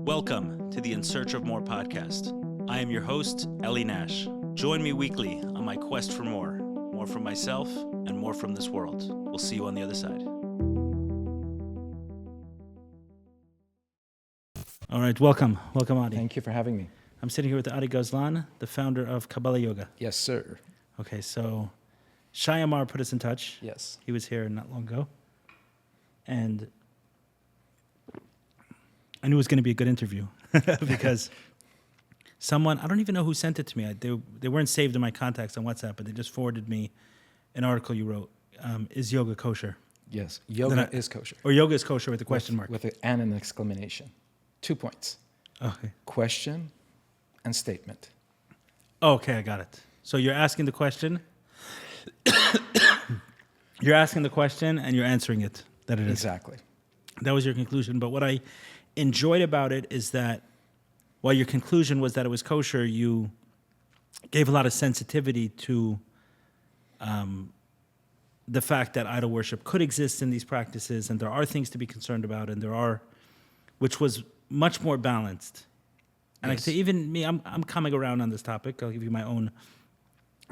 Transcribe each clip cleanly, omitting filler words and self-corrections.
Welcome to the In Search of More podcast. I am your host, Eli Nash. Join me weekly on my quest for more from myself and more from this world. We'll see you on the other side. All right, welcome, Audi. Thank you for having me. I'm sitting here with Audi Gozlan, the founder of Cabala Yoga. Yes, sir. Okay, so Shayamar put us in touch. Yes. He was here not long ago. And I knew it was going to be a good interview because someone, I don't even know who sent it to me. They weren't saved in my contacts on WhatsApp, but they just forwarded me an article you wrote. Is yoga kosher? Yes, yoga is kosher. Or yoga is kosher with a question mark. With an exclamation. 2 points. Okay. Question and statement. Okay, I got it. So you're asking the question. You're asking the question and you're answering it. That it is. Exactly. That was your conclusion. But what I enjoyed about it is that while your conclusion was that it was kosher, you gave a lot of sensitivity to the fact that idol worship could exist in these practices, and there are things to be concerned about, and which was much more balanced. And Yes. I can say, even me, I'm coming around on this topic. I'll give you my own,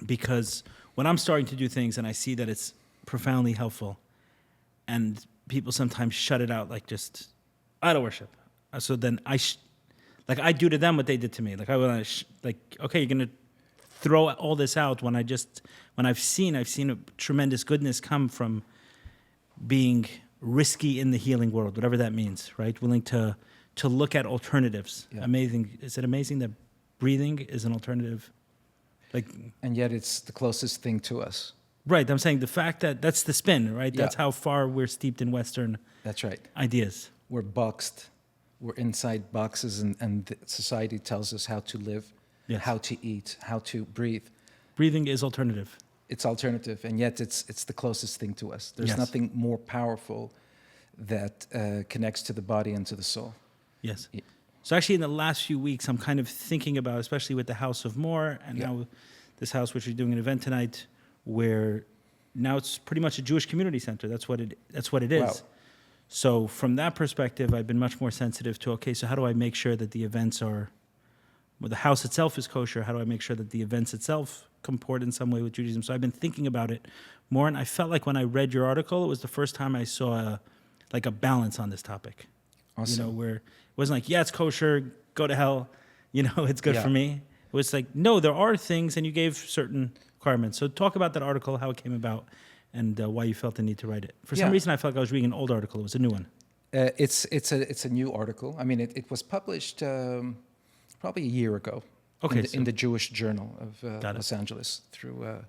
because when I'm starting to do things and I see that it's profoundly helpful, and people sometimes shut it out like just idol worship. So then I do to them what they did to me. Like okay, you're gonna throw all this out when I've seen a tremendous goodness come from being risky in the healing world, whatever that means, right? Willing to look at alternatives. Yeah. Amazing. Is it amazing that breathing is an alternative? And yet it's the closest thing to us. Right. I'm saying the fact that's the spin, right? Yeah. That's how far we're steeped in Western That's right. ideas. We're boxed. We're inside boxes, and society tells us how to live, Yes. how to eat, how to breathe. Breathing is alternative. It's alternative, and yet it's the closest thing to us. There's Yes. nothing more powerful that connects to the body and to the soul. Yes. Yeah. So actually in the last few weeks, I'm kind of thinking about, especially with the House of More, and Yeah. now this house, which we're doing an event tonight, where now it's pretty much a Jewish community center. That's what it is. Wow. So from that perspective, I've been much more sensitive to, okay, so how do I make sure that the events well, the house itself is kosher? How do I make sure that the events itself comport in some way with Judaism? So I've been thinking about it more, and I felt like when I read your article, it was the first time I saw a balance on this topic. Awesome. You know, where it wasn't like, yeah, it's kosher, go to hell, it's good Yeah. for me. It was like, no, there are things, and you gave certain requirements. So talk about that article, how it came about, and why you felt the need to write it. For some Yeah. reason, I felt like I was reading an old article. It was a new one. It's a new article. I mean, it was published probably a year ago. Okay, in the Jewish Journal of Got it. Los Angeles through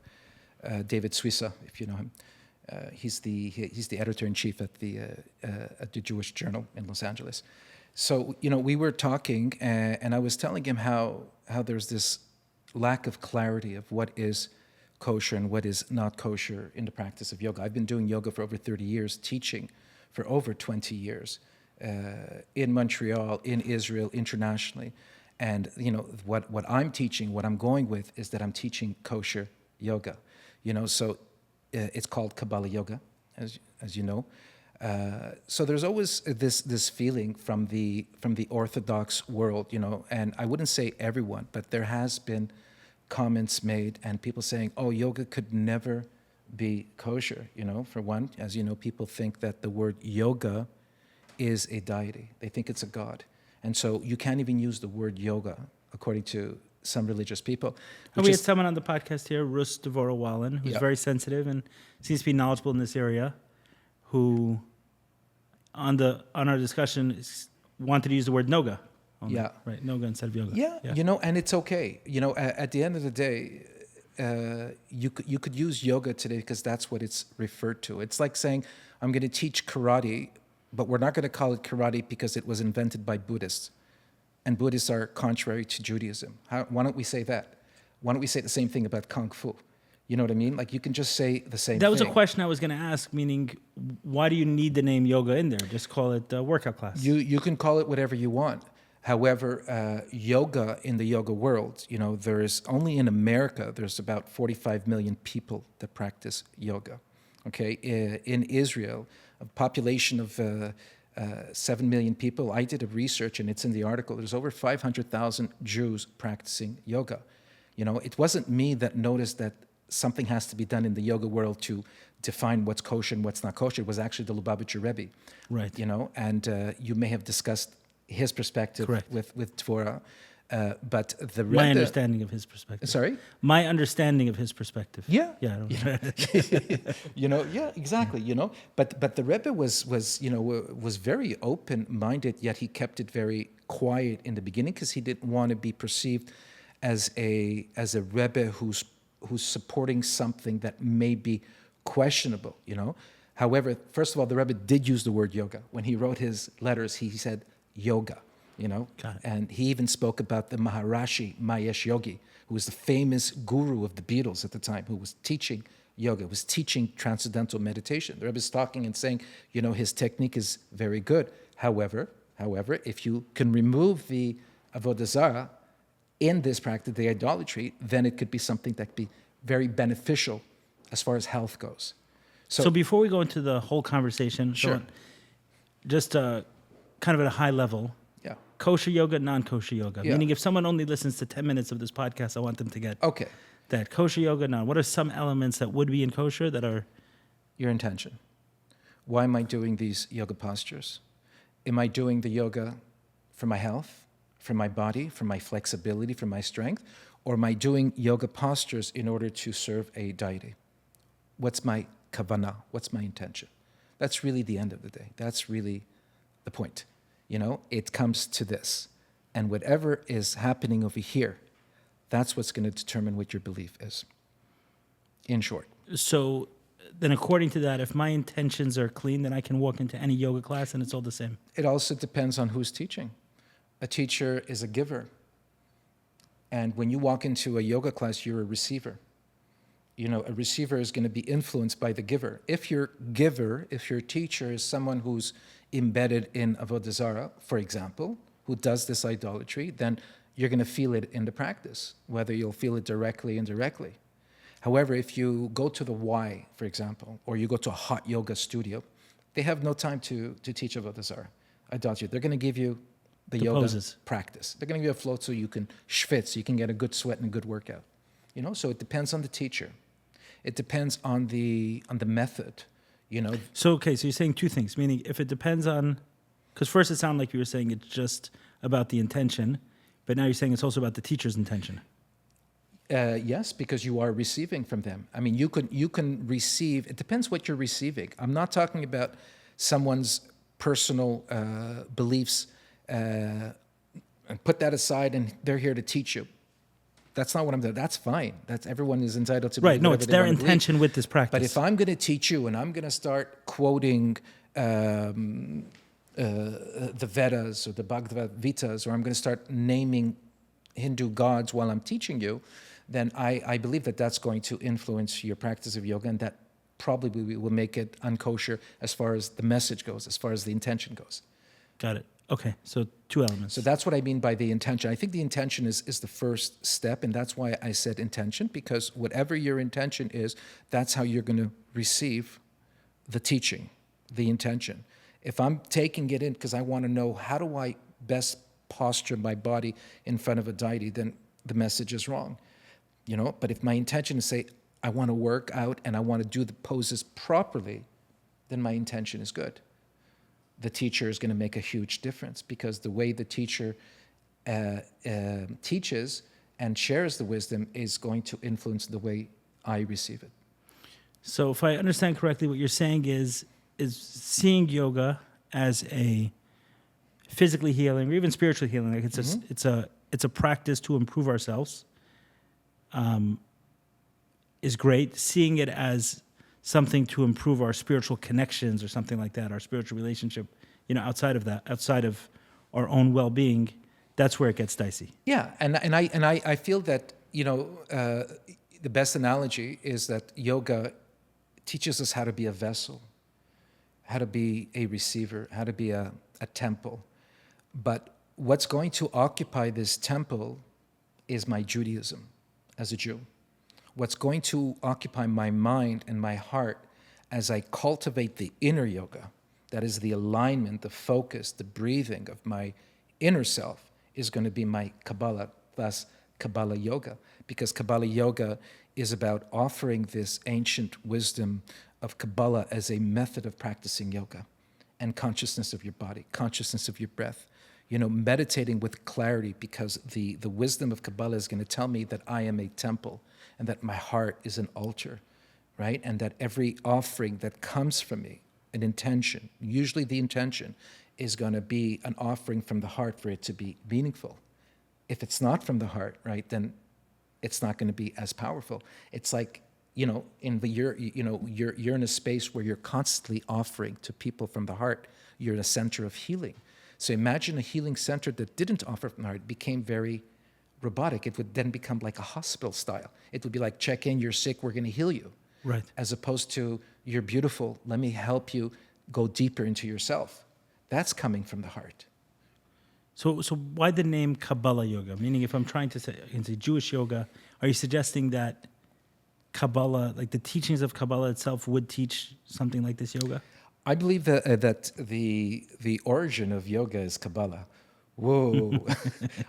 David Suissa, if you know him. He's the editor-in-chief at the Jewish Journal in Los Angeles. So we were talking, and I was telling him how there's this lack of clarity of what is kosher and what is not kosher in the practice of yoga. I've been doing yoga for over 30 years, teaching for over 20 years in Montreal, in Israel, internationally. And what I'm teaching, what I'm going with, is that I'm teaching kosher yoga. So it's called Cabala Yoga, as you know. So there's always this feeling from the Orthodox world, and I wouldn't say everyone, but there has been comments made and people saying, oh, yoga could never be kosher. For one, as you know, people think that the word yoga is a deity. They think it's a god. And so you can't even use the word yoga, according to some religious people. And we had someone on the podcast here, Rus Devora-Wallen, who's Yeah. very sensitive and seems to be knowledgeable in this area, who on our discussion wanted to use the word noga. Yeah. Right, noga instead of yoga. Yeah, and it's okay. At the end of the day, you could use yoga today because that's what it's referred to. It's like saying, I'm going to teach karate, but we're not going to call it karate because it was invented by Buddhists. And Buddhists are contrary to Judaism. Why don't we say that? Why don't we say the same thing about Kung Fu? You know what I mean? Like, you can just say the same thing. That was a question I was going to ask, meaning, why do you need the name yoga in there? Just call it a workout class. You can call it whatever you want. However, yoga in the yoga world, there is only in America, there's about 45 million people that practice yoga. Okay, in Israel, a population of 7 million people. I did a research, and it's in the article. There's over 500,000 Jews practicing yoga. It wasn't me that noticed that something has to be done in the yoga world to define what's kosher and what's not kosher. It was actually the Lubavitcher Rebbe. Right. And you may have discussed his perspective Correct. with Torah. But the Rebbe... My understanding of his perspective. Sorry? My understanding of his perspective. Yeah. Yeah. Yeah, exactly, But the Rebbe was very open-minded, yet he kept it very quiet in the beginning because he didn't want to be perceived as a Rebbe who's supporting something that may be questionable, However, first of all, the Rebbe did use the word yoga. When he wrote his letters, he said yoga. Got it. And he even spoke about the Maharishi Mahesh Yogi, who was the famous guru of the Beatles at the time, who was teaching yoga, was teaching transcendental meditation. The Rebbe is talking and saying, his technique is very good. However, if you can remove the avodah zarah in this practice, the idolatry, then it could be something that could be very beneficial as far as health goes. So before we go into the whole conversation, Sure. Just kind of at a high level, Yeah. kosher yoga, non-kosher yoga. Yeah. Meaning if someone only listens to 10 minutes of this podcast, I want them to get Okay. that kosher yoga, non. What are some elements that would be in kosher that are... Your intention. Why am I doing these yoga postures? Am I doing the yoga for my health, for my body, for my flexibility, for my strength? Or am I doing yoga postures in order to serve a deity? What's my kavanah? What's my intention? That's really the end of the day. That's really the point. It comes to this. And whatever is happening over here, that's what's going to determine what your belief is. In short. So then according to that, if my intentions are clean, then I can walk into any yoga class and it's all the same. It also depends on who's teaching. A teacher is a giver. And when you walk into a yoga class, you're a receiver. A receiver is going to be influenced by the giver. If your teacher is someone who's embedded in avodah zarah, for example, who does this idolatry, then you're going to feel it in the practice, whether you'll feel it directly or indirectly. However, if you go to the Y, for example, or you go to a hot yoga studio, they have no time to teach avodah zarah, idolatry. They're going to give you the yoga poses. Practice. They're going to give you a float so you can schwitz, you can get a good sweat and a good workout. So it depends on the teacher. It depends on the method, So, okay, so you're saying two things, meaning if it depends on... Because first it sounded like you were saying it's just about the intention, but now you're saying it's also about the teacher's intention. Yes, because you are receiving from them. I mean, you can receive. It depends what you're receiving. I'm not talking about someone's personal beliefs. And put that aside, and they're here to teach you. That's not what I'm doing. That's fine. Everyone is entitled to. Right. No, whatever it's they their want to intention believe. with this practice. But if I'm going to teach you, and I'm going to start quoting the Vedas or the Bhagavad Gitas, or I'm going to start naming Hindu gods while I'm teaching you, then I believe that that's going to influence your practice of yoga, and that probably will make it unkosher as far as the message goes, as far as the intention goes. Got it. Okay, so two elements. So that's what I mean by the intention. I think the intention is the first step, and that's why I said intention, because whatever your intention is, that's how you're going to receive the teaching, the intention. If I'm taking it in because I want to know how do I best posture my body in front of a deity, then the message is wrong. But if my intention is say, I want to work out and I want to do the poses properly, then my intention is good. The teacher is going to make a huge difference, because the way the teacher teaches and shares the wisdom is going to influence the way I receive it. So if I understand correctly, what you're saying is seeing yoga as a physically healing or even spiritually healing. Like it's a practice to improve ourselves. Is great. Seeing it as something to improve our spiritual connections or something like that, our spiritual relationship, outside of that, outside of our own well-being, that's where it gets dicey. Yeah, and I feel that, the best analogy is that yoga teaches us how to be a vessel, how to be a receiver, how to be a temple. But what's going to occupy this temple is my Judaism as a Jew. What's going to occupy my mind and my heart as I cultivate the inner yoga, that is the alignment, the focus, the breathing of my inner self, is going to be my Kabbalah, thus Kabalah Yoga, because Kabalah Yoga is about offering this ancient wisdom of Kabbalah as a method of practicing yoga and consciousness of your body, consciousness of your breath, meditating with clarity, because the wisdom of Kabbalah is going to tell me that I am a temple and that my heart is an altar, right? And that every offering that comes from me, an intention, usually the intention is going to be an offering from the heart for it to be meaningful. If it's not from the heart, right, then it's not going to be as powerful. It's like, you're in a space where you're constantly offering to people from the heart. You're in a center of healing. So imagine a healing center that didn't offer from the heart. It became very robotic. It would then become like a hospital style. It would be like, check in, you're sick, we're going to heal you. Right. As opposed to, you're beautiful, let me help you go deeper into yourself. That's coming from the heart. So why the name Cabala Yoga? Meaning, if I'm trying to say Jewish yoga, are you suggesting that Kabbalah, like the teachings of Kabbalah itself, would teach something like this yoga? I believe that the origin of yoga is Kabbalah. Whoa,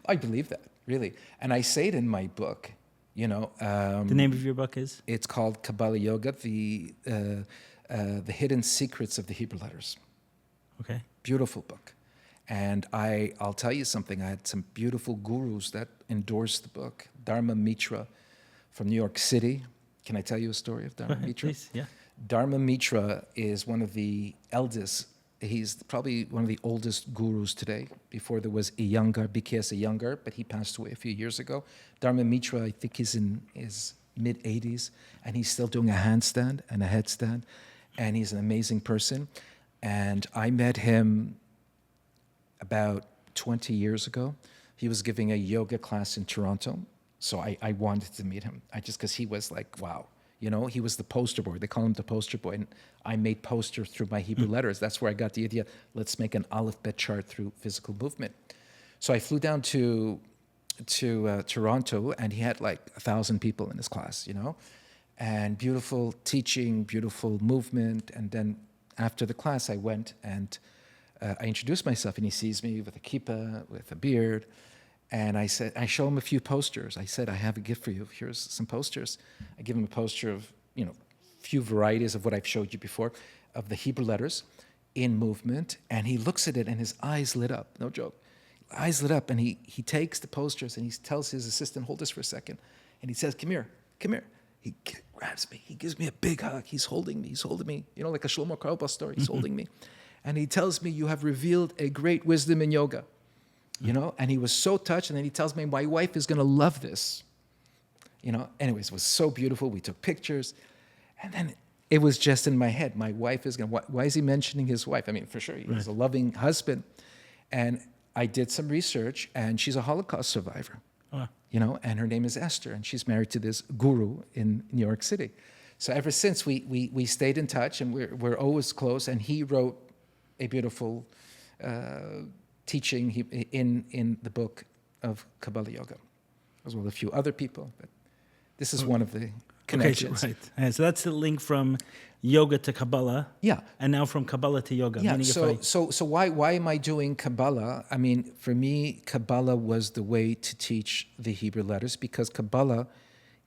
I believe that, really. And I say it in my book, The name of your book is? It's called Cabala Yoga, the hidden secrets of the Hebrew letters. Okay. Beautiful book. And I'll tell you something. I had some beautiful gurus that endorsed the book. Dharma Mitra from New York City. Can I tell you a story of Dharma Mitra? Please, yeah. Dharma Mitra is one of the eldest. He's probably one of the oldest gurus today. Before there was Iyengar, BKS Iyengar, but he passed away a few years ago. Dharma Mitra, I think he's in his mid-80s, and he's still doing a handstand and a headstand, and he's an amazing person. And I met him about 20 years ago. He was giving a yoga class in Toronto, so I wanted to meet him. Because he was like, wow. He was the poster boy. They call him the poster boy. And I made posters through my Hebrew letters. That's where I got the idea, let's make an alphabet chart through physical movement. So I flew down to Toronto, and he had like 1,000 people in his class, and beautiful teaching, beautiful movement. And then after the class, I went and I introduced myself, and he sees me with a kippah, with a beard. And I show him a few posters. I said, I have a gift for you. Here's some posters. I give him a poster of, few varieties of what I've showed you before, of the Hebrew letters in movement. And he looks at it, and his eyes lit up. No joke. Eyes lit up, and he takes the posters, and he tells his assistant, hold this for a second. And he says, come here. He grabs me. He gives me a big hug. He's holding me. Like a Shlomo Carlebach story. He's holding me. And he tells me, you have revealed a great wisdom in yoga. And he was so touched. And then he tells me, my wife is going to love this. Anyways, it was so beautiful. We took pictures. And then it was just in my head, my wife is going to, why is he mentioning his wife? I mean, for sure, he was a loving husband. And I did some research, and she's a Holocaust survivor. And her name is Esther, and she's married to this guru in New York City. So ever since, we stayed in touch, and we're always close. And he wrote a beautiful teaching in the book of Kabalah Yoga, as well as a few other people. But this is one of the connections. Okay, right. And so that's the link from yoga to Kabbalah. Yeah. And now from Kabbalah to yoga. Yeah. Meaning So why am I doing Kabbalah? I mean, for me, Kabbalah was the way to teach the Hebrew letters, because Kabbalah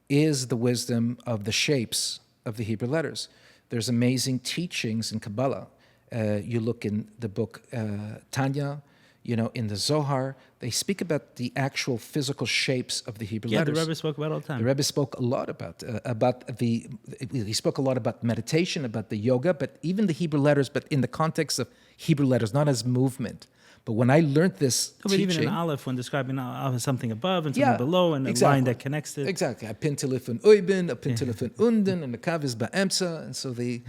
is the wisdom of the shapes of the Hebrew letters. There's amazing teachings in Kabbalah. You look in the book Tanya, in the Zohar, they speak about the actual physical shapes of the Hebrew letters. Yeah, the Rebbe spoke about it all the time. The Rebbe spoke a lot he spoke a lot about meditation, about the yoga, but even the Hebrew letters, but in the context of Hebrew letters, not as movement. But when I learned this But teaching... even an aleph, when describing aleph, something above and something below, and exactly. a line that connects it. Exactly. A pintelif and oiben, a pintelif and unden, and the kav is ba'emsa. And so the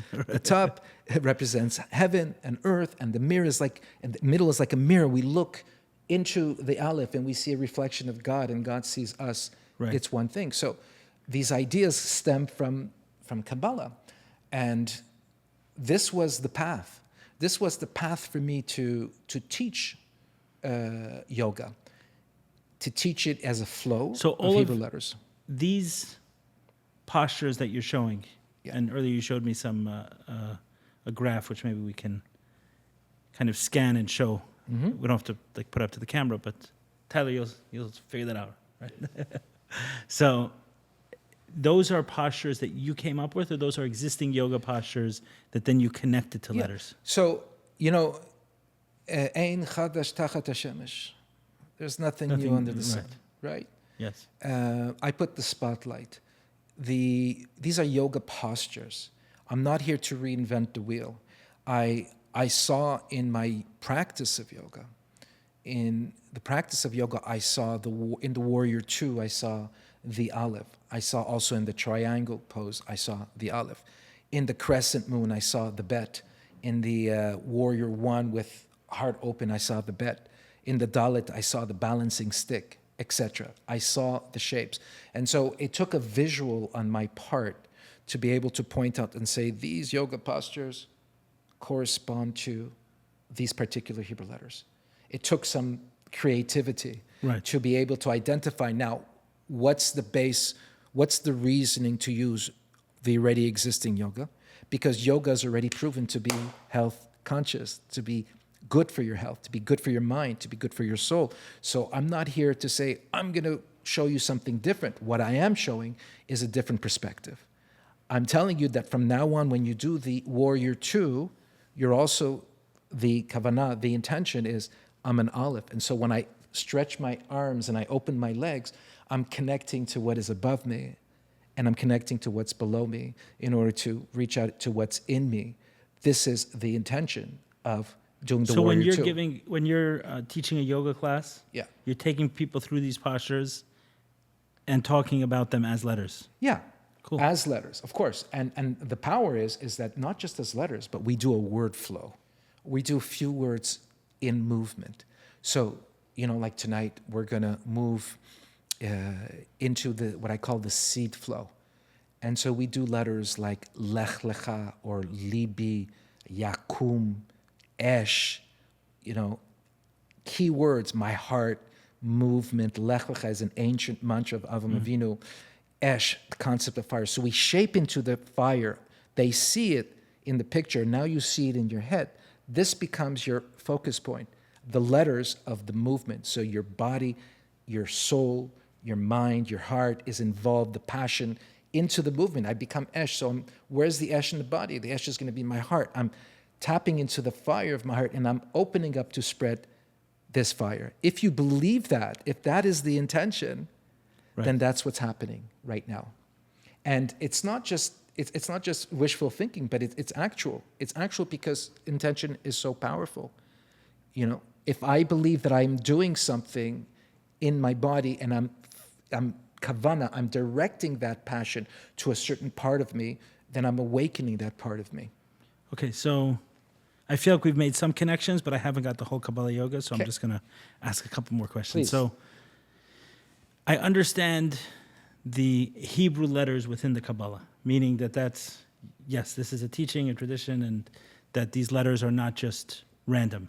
top represents heaven and earth, and the mirror is like, and the middle is like a mirror. We look into the aleph, and we see a reflection of God, and God sees us. Right. It's one thing. So these ideas stem from Kabbalah. And this was the path. This was the path for me to teach yoga, to teach it as a flow of Hebrew letters. These postures that you're showing, Yeah. and earlier you showed me some a graph, which maybe we can kind of scan and show. We don't have to like put up to the camera, but Tyler, you'll figure that out, right? So those are postures that you came up with, or those are existing yoga postures that then you connected to letters? So, Ein chadash tachat hashemesh. There's nothing new under the sun, right? Yes. I put the spotlight. These are yoga postures. I'm not here to reinvent the wheel. I saw in my practice of yoga, I saw in the Warrior Two, I saw the Aleph. I saw also in the triangle pose, I saw the Aleph. In the crescent moon, I saw the Bet. In the Warrior One with heart open, I saw the Bet. In the Dalit, I saw the balancing stick, etc. I saw the shapes. And so it took a visual on my part to be able to point out and say, these yoga postures correspond to these particular Hebrew letters. It took some creativity to be able to identify now what's the base, what's the reasoning to use the already existing yoga, because yoga is already proven to be health conscious, to be good for your health, to be good for your mind, to be good for your soul. So I'm not here to say, I'm going to show you something different. What I am showing is a different perspective. I'm telling you that from now on, when you do the Warrior Two, you're also the kavanah, the intention is I'm an Aleph. And so when I stretch my arms and I open my legs, I'm connecting to what is above me and I'm connecting to what's below me in order to reach out to what's in me. This is the intention of doing the Warrior Two. So when you're teaching a yoga class, you're taking people through these postures and talking about them as letters. Yeah. Cool. As letters, of course. And the power is that not just as letters, but we do a word flow. We do a few words in movement. So, like tonight, we're going to move into what I call the seed flow. And so we do letters like Lech Lecha or Libi, Yakum, Esh, key words, my heart, movement. Lech Lecha is an ancient mantra of Avram Avinu. Esh, the concept of fire. So we shape into the fire. They see it in the picture. Now you see it in your head. This becomes your focus point, the letters of the movement. So your body, your soul, your mind, your heart is involved, the passion into the movement. I become Esh. So where's the Esh in the body? The Esh is going to be my heart. I'm tapping into the fire of my heart and I'm opening up to spread this fire. If you believe that, if that is the intention, then that's what's happening right now. And it's not just wishful thinking, but it's actual. It's actual because intention is so powerful. If I believe that I'm doing something in my body and I'm kavana, I'm directing that passion to a certain part of me, then I'm awakening that part of me. Okay, so I feel like we've made some connections, but I haven't got the whole Cabala Yoga, so I'm just going to ask a couple more questions. Please. So I understand the Hebrew letters within the Kabbalah, meaning this is a teaching, a tradition, and that these letters are not just random,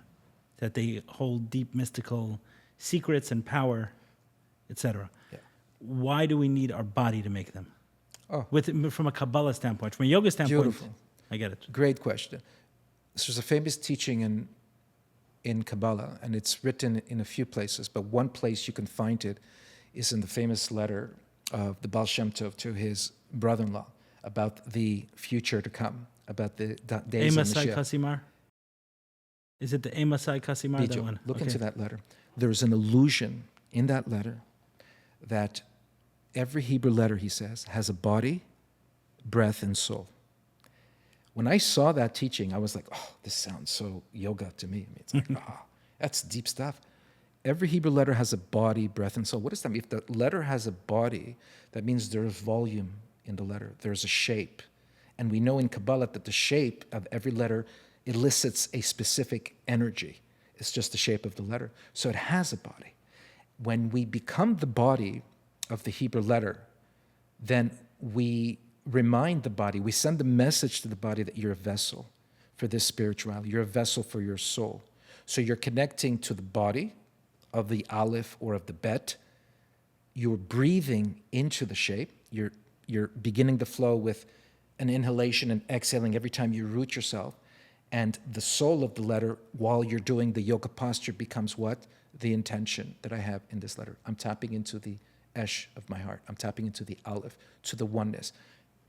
that they hold deep mystical secrets and power, etc. Yeah. Why do we need our body to make them? From a Kabbalah standpoint, from a yoga standpoint, beautiful. I get it. Great question. So there's a famous teaching in Kabbalah, and it's written in a few places, but one place you can find it is in the famous letter of the Baal Shem Tov to his brother-in-law about the future to come, about the days of Emasai Mashiach. Kasimar? Is it the Emasai Kasimar, that one? Look into that letter. There's an allusion in that letter that every Hebrew letter, he says, has a body, breath, and soul. When I saw that teaching, I was like, this sounds so yoga to me. It's like, that's deep stuff. Every Hebrew letter has a body, breath, and soul. What does that mean? If the letter has a body, that means there's volume in the letter. There's a shape. And we know in Kabbalah that the shape of every letter elicits a specific energy. It's just the shape of the letter. So it has a body. When we become the body of the Hebrew letter, then we remind the body, we send the message to the body that you're a vessel for this spirituality. You're a vessel for your soul. So you're connecting to the body of the Aleph or of the Bet. You're breathing into the shape. You're beginning the flow with an inhalation and exhaling every time you root yourself. And the soul of the letter, while you're doing the yoga posture, becomes what? The intention that I have in this letter. I'm tapping into the esh of my heart. I'm tapping into the aleph, to the oneness,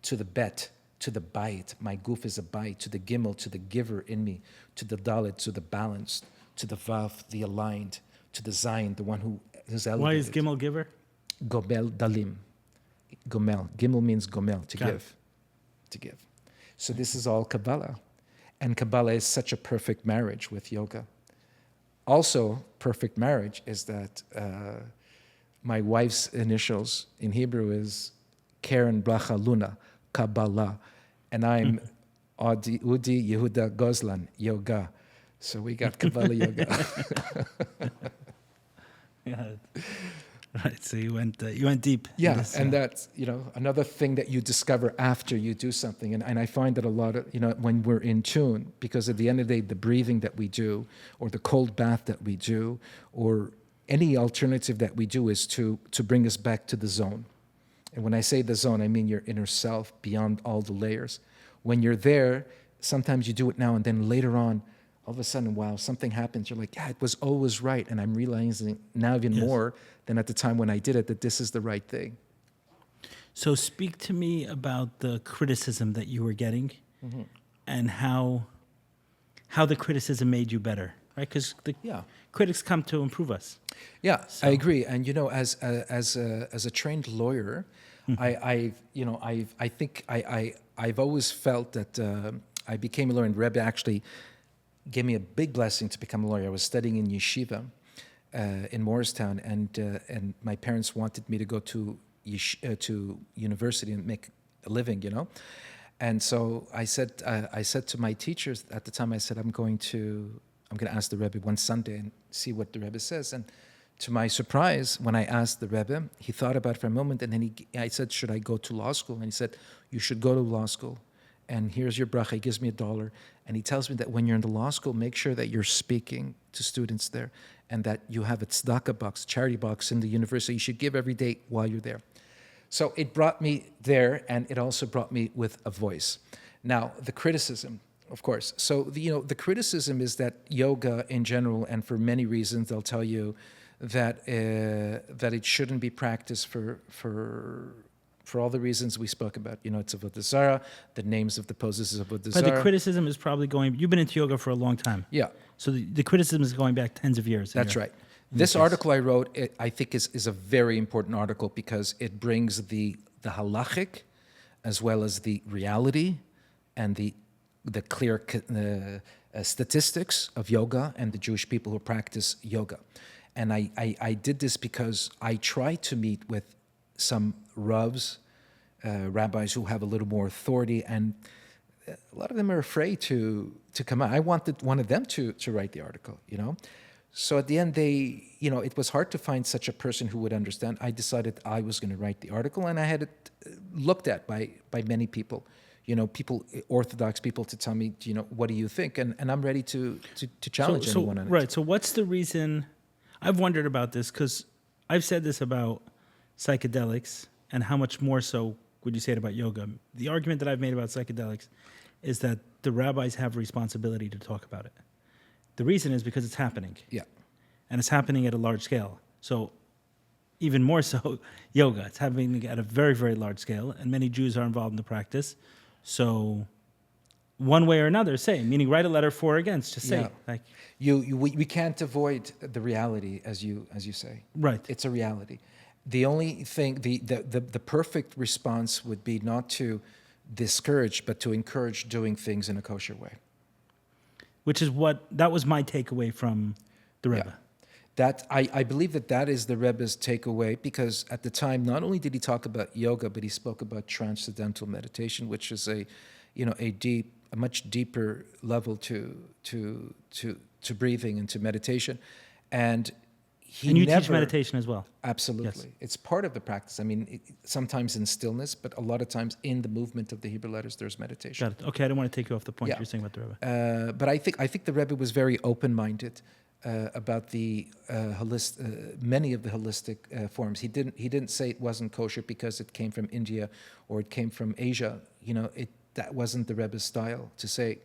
to the bet, to the bait. My goof is a bite. To the gimel, to the giver in me. To the dalet, to the balanced. To the vav, the aligned. To the zayin, the one who is elevated. Why is Gimel giver? Gomel dalim. Gomel. Gimel means gomel, to Got it. give. To give. So this is all Kabbalah. And Kabbalah is such a perfect marriage with yoga. Also, perfect marriage is that my wife's initials in Hebrew is Karen Bracha Luna, Kabbalah. And I'm Audi Gozlan, Yoga. So we got Cabala Yoga. Yeah. Right. So you went deep. in Yeah, this, and that's, another thing that you discover after you do something. And I find that a lot of, when we're in tune, because at the end of the day, the breathing that we do, or the cold bath that we do, or any alternative that we do is to bring us back to the zone. And when I say the zone, I mean your inner self beyond all the layers. When you're there, sometimes you do it now and then later on, all of a sudden, wow, something happens. You're like, yeah, it was always right. And I'm realizing now even more than at the time when I did it, that this is the right thing. So speak to me about the criticism that you were getting and how the criticism made you better, right? Because the critics come to improve us. Yeah, I agree. And as a trained lawyer, I've always felt that I became a lawyer, and Rebbe actually gave me a big blessing to become a lawyer. I was studying in yeshiva in Morristown, and my parents wanted me to go to university and make a living, And so I said to my teachers at the time, I said, I'm going to ask the Rebbe one Sunday and see what the Rebbe says. And to my surprise, when I asked the Rebbe, he thought about it for a moment, and then I said, should I go to law school? And he said, you should go to law school. And here's your bracha. He gives me $1. And he tells me that when you're in the law school, make sure that you're speaking to students there and that you have a tzedakah box, charity box in the university. You should give every day while you're there. So it brought me there, and it also brought me with a voice. Now, the criticism, of course. So, the criticism is that yoga in general, and for many reasons, they'll tell you that it shouldn't be practiced for all the reasons we spoke about. It's Avodah Zarah, the names of the poses of Avodah Zarah. But the criticism is probably you've been into yoga for a long time. Yeah. So the criticism is going back tens of years. That's right. This article I wrote, I think is a very important article because it brings the halachic as well as the reality and the clear statistics of yoga and the Jewish people who practice yoga. And I did this because I try to meet with some ravs, rabbis who have a little more authority, and a lot of them are afraid to come out. I wanted one of them to write the article, So at the end, it was hard to find such a person who would understand. I decided I was going to write the article, and I had it looked at by many people, Orthodox people, to tell me, what do you think? And I'm ready to challenge anyone on it. Right. So what's the reason? I've wondered about this because I've said this about psychedelics, and how much more so would you say it about yoga? The argument that I've made about psychedelics is that the rabbis have a responsibility to talk about it. The reason is because it's happening. Yeah. And it's happening at a large scale. So even more so, yoga. It's happening at a very, very large scale, and many Jews are involved in the practice. So one way or another, say, meaning write a letter for or against, just say. Yeah. We can't avoid the reality, as you say. Right. It's a reality. The only thing, the perfect response would be not to discourage, but to encourage doing things in a kosher way. Which is that was my takeaway from the Rebbe. Yeah. That I believe that is the Rebbe's takeaway, because at the time, not only did he talk about yoga, but he spoke about transcendental meditation, which is a much deeper level to breathing and to meditation. And you teach meditation as well. Absolutely. Yes. It's part of the practice. I mean, sometimes in stillness, but a lot of times in the movement of the Hebrew letters, there's meditation. Got it. Okay, I don't want to take you off the point you're saying about the Rebbe. But I think the Rebbe was very open-minded about the many of the holistic forms. He didn't say it wasn't kosher because it came from India or it came from Asia. That wasn't the Rebbe's style to say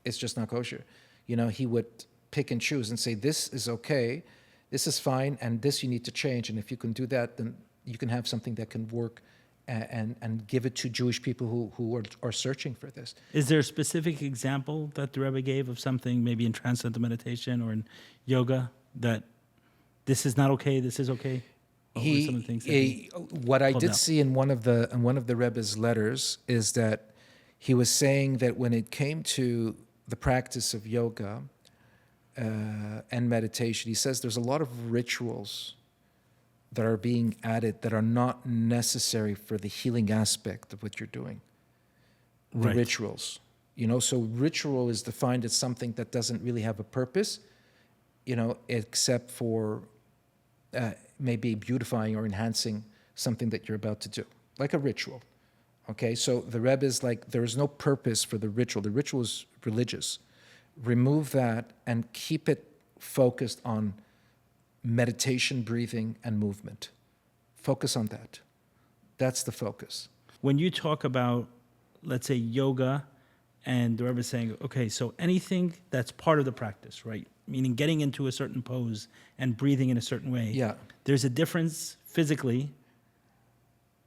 it's just not kosher. He would pick and choose and say, this is okay, this is fine, and this you need to change. And if you can do that, then you can have something that can work and give it to Jewish people who are searching for this. Is there a specific example that the Rebbe gave of something, maybe in transcendental meditation or in yoga, that this is not okay, this is okay? What were some of the things that what I pulled did out? see in one of the Rebbe's letters is that he was saying that when it came to the practice of yoga and meditation, he says there's a lot of rituals that are being added that are not necessary for the healing aspect of what you're doing. The Right. rituals, so ritual is defined as something that doesn't really have a purpose, except for maybe beautifying or enhancing something that you're about to do, like a ritual. Okay, so the Rebbe is like, there is no purpose for the ritual. The ritual is religious. Remove that and keep it focused on meditation, breathing, and movement. Focus on that. That's the focus. When you talk about, let's say, yoga, and the Rebbe is saying, okay, so anything that's part of the practice, right? Meaning getting into a certain pose and breathing in a certain way. Yeah. There's a difference physically,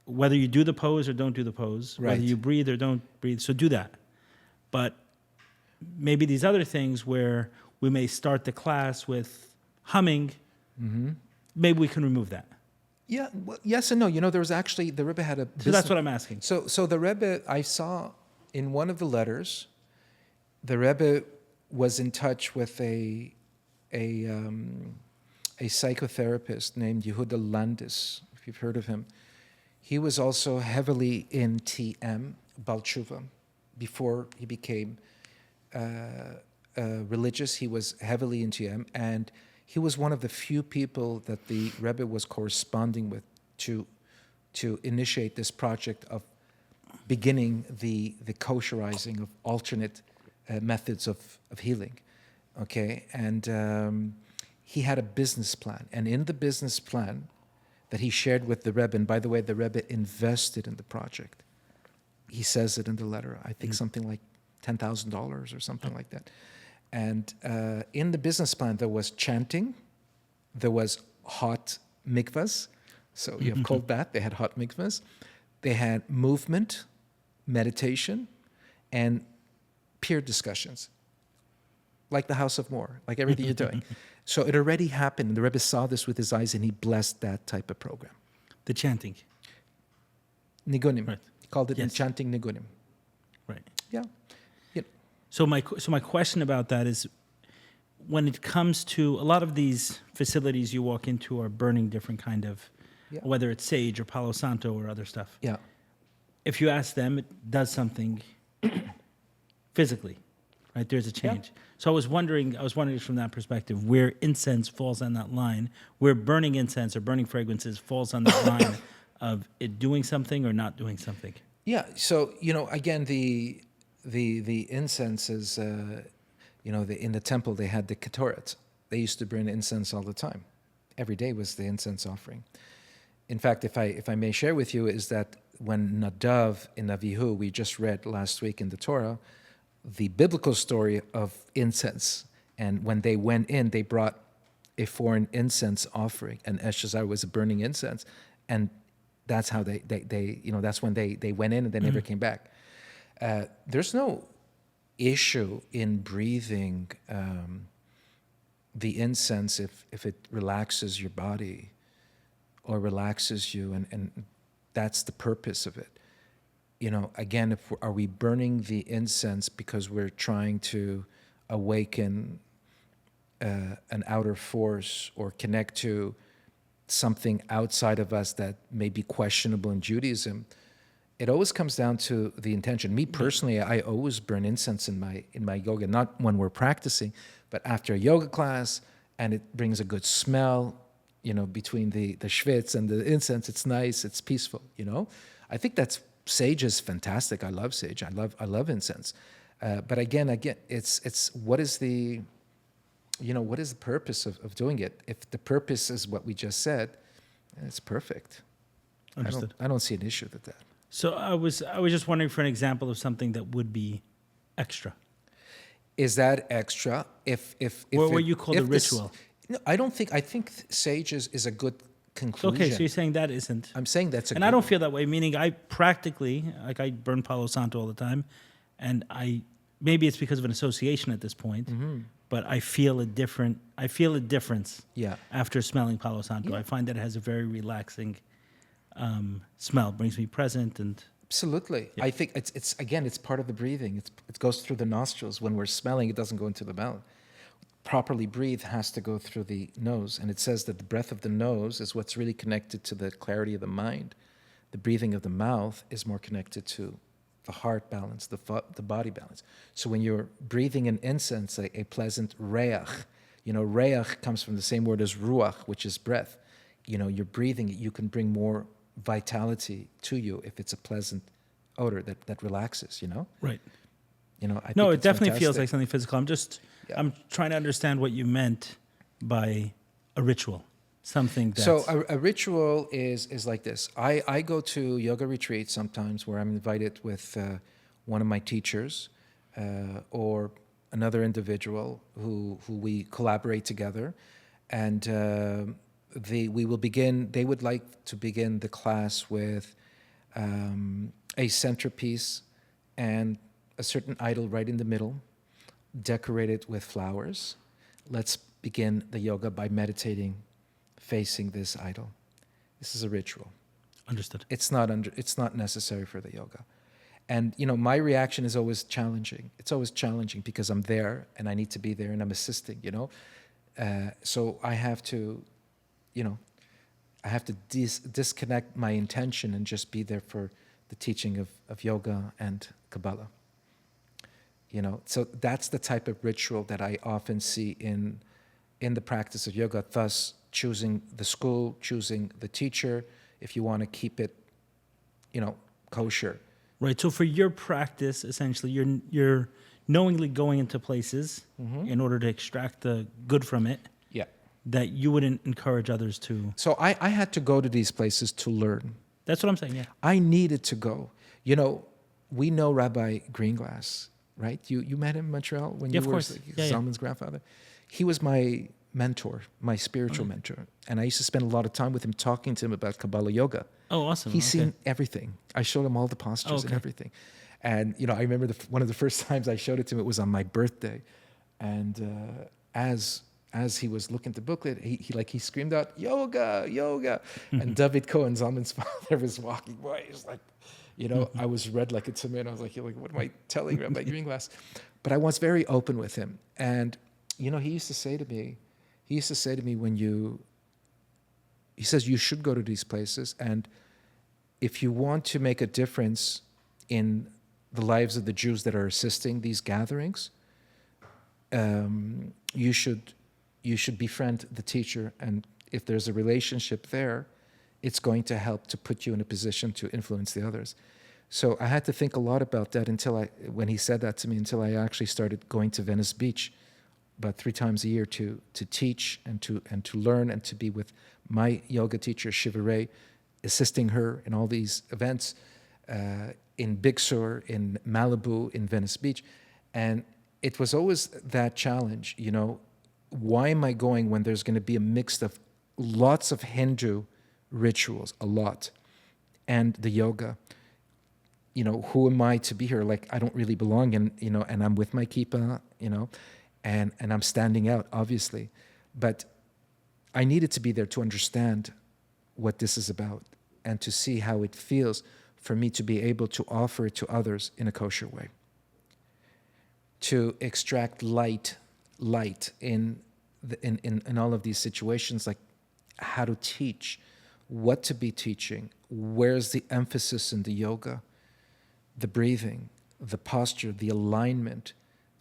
whether you do the pose or don't do the pose, Right. whether you breathe or don't breathe. So do that. But maybe these other things where we may start the class with humming, maybe we can remove that. Yeah, well, yes and no. There was actually, the Rebbe had a... So that's what I'm asking. So the Rebbe, I saw in one of the letters, the Rebbe was in touch with a psychotherapist named Yehuda Landis, if you've heard of him. He was also heavily in TM, Bal Tshuva. Before he became religious, he was heavily in TM, and he was one of the few people that the Rebbe was corresponding with to initiate this project of beginning the kosherizing of alternate methods of healing. Okay, and he had a business plan, and in the business plan that he shared with the Rebbe, and by the way, the Rebbe invested in the project. He says it in the letter, I think something like $10,000 or something like that. And in the business plan, there was chanting, there was hot mikvahs. So you have cold bath, they had hot mikvahs. They had movement, meditation, and peer discussions, like the House of More, like everything you're doing. So it already happened, and the Rebbe saw this with his eyes, and he blessed that type of program. The chanting. Nigunim. Right. He called it Yes. chanting nigunim. Right. Yeah. So my question about that is, when it comes to a lot of these facilities you walk into are burning different kind of, Yeah. whether it's sage or Palo Santo or other stuff. Yeah. If you ask them, it does something physically, right? There's a change. So I was wondering from that perspective, where incense falls on that line, where burning incense or burning fragrances falls on that line of it doing something or not doing something. Yeah. So, again, the incense is, in the temple, they had the ketoret. They used to burn incense all the time. Every day was the incense offering. In fact, if I may share with you, is that when Nadav in Avihu, we just read last week in the Torah, the biblical story of incense. And when they went in, they brought a foreign incense offering, and Eshazar was a burning incense. And that's how they that's when they went in and they never came back. There's no issue in breathing the incense if it relaxes your body or relaxes you, and that's the purpose of it. Again, are we burning the incense because we're trying to awaken an outer force or connect to something outside of us that may be questionable in Judaism? It always comes down to the intention. Me personally, I always burn incense in my yoga, not when we're practicing, but after a yoga class, and it brings a good smell, between the schwitz and the incense. It's nice, it's peaceful, I think sage is fantastic. I love sage. I love incense. But again, it's what is the purpose of doing it? If the purpose is what we just said, it's perfect. Understood. I don't see an issue with that. So I was just wondering for an example of something that would be extra. Is that extra? If What you call the ritual. No, I don't think. I think sage is a good conclusion. Okay, so you're saying that isn't. I'm saying that's a. And I don't feel that way. Meaning, I practically I burn Palo Santo all the time, and maybe it's because of an association at this point, but I feel a difference. Yeah. After smelling Palo Santo, Yeah. I find that it has a very relaxing smell. It brings me present and. Absolutely. Yeah. I think it's again, it's part of the breathing. It goes through the nostrils. When we're smelling, it doesn't go into the mouth. Properly breathe has to go through the nose. And it says that the breath of the nose is what's really connected to the clarity of the mind. The breathing of the mouth is more connected to the heart balance, the body balance. So when you're breathing in incense, a pleasant reach, reach comes from the same word as ruach, which is breath. You're breathing, you can bring more vitality to you if it's a pleasant odor that relaxes, Right. I No, think it it's definitely feels fantastic. like something physical. I'm trying to understand what you meant by a ritual. Something that's... So a ritual is like this. I go to yoga retreats sometimes where I'm invited with one of my teachers or another individual who we collaborate together, and they would like to begin the class with a centerpiece and a certain idol right in the middle, decorated with flowers. Let's begin the yoga by meditating, facing this idol. This is a ritual. Understood. It's not necessary for the yoga. And my reaction is always challenging. It's always challenging because I'm there and I need to be there and I'm assisting. So I have to, disconnect my intention and just be there for the teaching of yoga and Kabbalah. So that's the type of ritual that I often see in the practice of yoga. Thus, choosing the school, choosing the teacher, if you want to keep it, kosher. Right. So for your practice, essentially, you're knowingly going into places in order to extract the good from it. Yeah. That you wouldn't encourage others to. So I had to go to these places to learn. That's what I'm saying. Yeah. I needed to go. We know Rabbi Greenglass, right? You met him in Montreal when Yeah, you of were course. Yeah, Zalman's grandfather. He was my mentor, my spiritual mentor. And I used to spend a lot of time with him, talking to him about Cabala Yoga. Oh, awesome. He's Okay. seen everything. I showed him all the postures and Okay. everything. And, I remember one of the first times I showed it to him, it was on my birthday. And as he was looking at the booklet, he screamed out, "Yoga, yoga." And David Cohen, Zalman's father, was walking by. He was like, I was red like a tomato. I was like, what am I telling Rabbi Greenglass? But I was very open with him. And, he used to say to me, he says, you should go to these places. And if you want to make a difference in the lives of the Jews that are assisting these gatherings, you should befriend the teacher. And if there's a relationship there, it's going to help to put you in a position to influence the others. So I had to think a lot about that when he said that to me, until I actually started going to Venice Beach about 3 times a year to teach and to learn and to be with my yoga teacher, Shiva Ray, assisting her in all these events in Big Sur, in Malibu, in Venice Beach. And it was always that challenge, why am I going when there's going to be a mix of lots of Hindu rituals, a lot, and the yoga? Who am I to be here? Like, I don't really belong, and I'm with my kippa, and I'm standing out, obviously. But I needed to be there to understand what this is about and to see how it feels for me to be able to offer it to others in a kosher way. To extract light in all of these situations, like how to teach, what to be teaching, where's the emphasis in the yoga, the breathing, the posture, the alignment.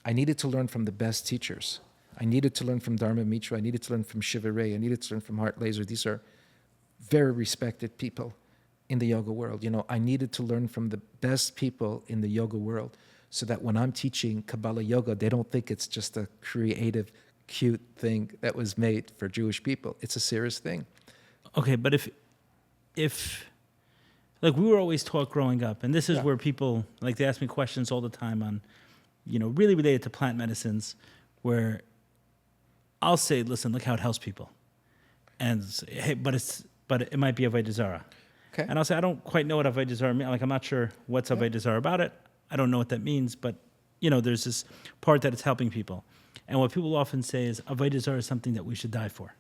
I needed to learn from the best teachers. I needed to learn from Dharma Mitra. I needed to learn from Shiva Ray. I needed to learn from Hart Laser. These are very respected people in the yoga world. I needed to learn from the best people in the yoga world so that when I'm teaching Cabala Yoga, they don't think it's just a creative, cute thing that was made for Jewish people. It's a serious thing. Okay, but if like we were always taught growing up, and this is where people, like, they ask me questions all the time on really related to plant medicines, where I'll say, listen, look how it helps people. And say, hey, but it might be Avodah Zarah. Okay. And I'll say, I don't quite know what Avodah Zarah means. Like, I'm not sure what's Avodah Zarah about it. I don't know what that means, but, there's this part that it's helping people. And what people often say is Avodah Zarah is something that we should die for.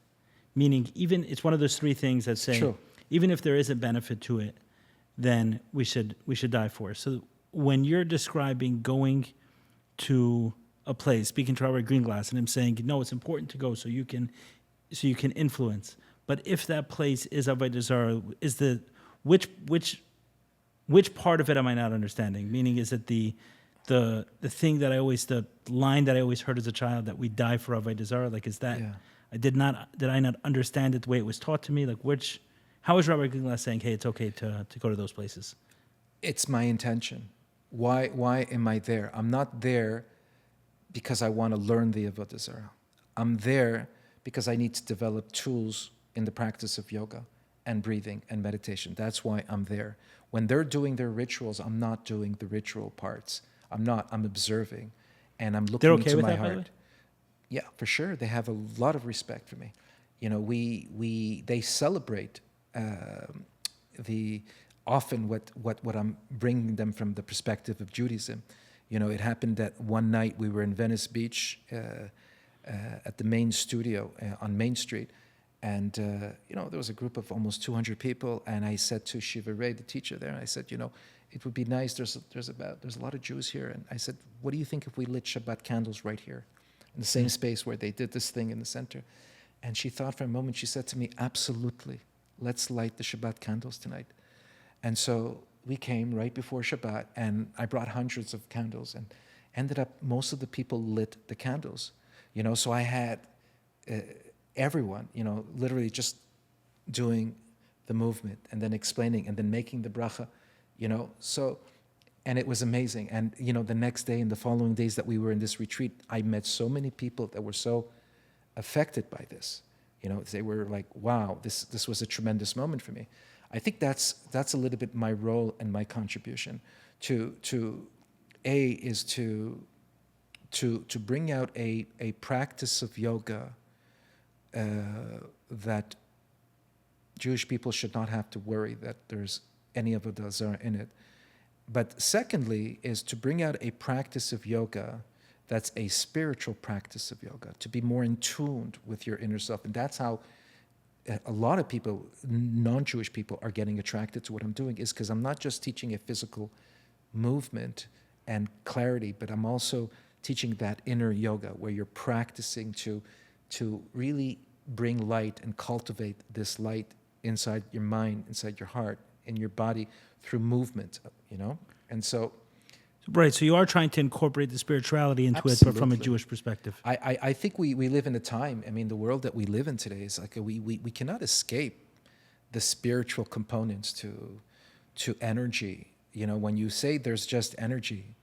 Meaning, it's one of those three things that say, True. even if there is a benefit to it, then we should die for it. So when you're describing going to a place, speaking to Robert Greenglass, and him saying, no, it's important to go so you can influence. But if that place is Avodah Zarah, is which part of it am I not understanding? Meaning, is it the thing that the line that I always heard as a child, that we die for Avodah Zarah? Like, is that, did I not understand it the way it was taught to me? Like, how is Robert Greenglass saying, hey, it's okay to go to those places? It's my intention. Why am I there? I'm not there because I want to learn the Avodah Zarah. I'm there because I need to develop tools in the practice of yoga and breathing and meditation. That's why I'm there. When they're doing their rituals, I'm not doing the ritual parts. I'm observing, and I'm looking okay into with my that, by the way? heart. Yeah, for sure. They have a lot of respect for me. They celebrate often what I'm bringing them from the perspective of Judaism. It happened that one night we were in Venice Beach at the main studio on Main Street, and there was a group of almost 200 people, and I said to Shiva Ray, the teacher there, I said, it would be nice. There's a lot of Jews here, and I said, what do you think if we lit Shabbat candles right here, in the same space where they did this thing in the center? And she thought for a moment. She said to me, absolutely, let's light the Shabbat candles tonight. And so we came right before Shabbat, and I brought hundreds of candles, and ended up most of the people lit the candles. So I had everyone, literally just doing the movement and then explaining and then making the bracha, So, and it was amazing. And, the next day and the following days that we were in this retreat, I met so many people that were so affected by this. They were like, wow, this was a tremendous moment for me. I think that's a little bit my role and my contribution to bring out a practice of yoga that Jewish people should not have to worry that there's any of Avodah Zarah in it. But secondly is to bring out a practice of yoga that's a spiritual practice of yoga, to be more in tune with your inner self. And that's how a lot of people, non-Jewish people, are getting attracted to what I'm doing, is because I'm not just teaching a physical movement and clarity, but I'm also teaching that inner yoga where you're practicing to really bring light and cultivate this light inside your mind, inside your heart, in your body through movement, And so... Right, so you are trying to incorporate the spirituality into Absolutely. it, but from a Jewish perspective. I think we live in a time, the world that we live in today is like we cannot escape the spiritual components to energy. When you say there's just energy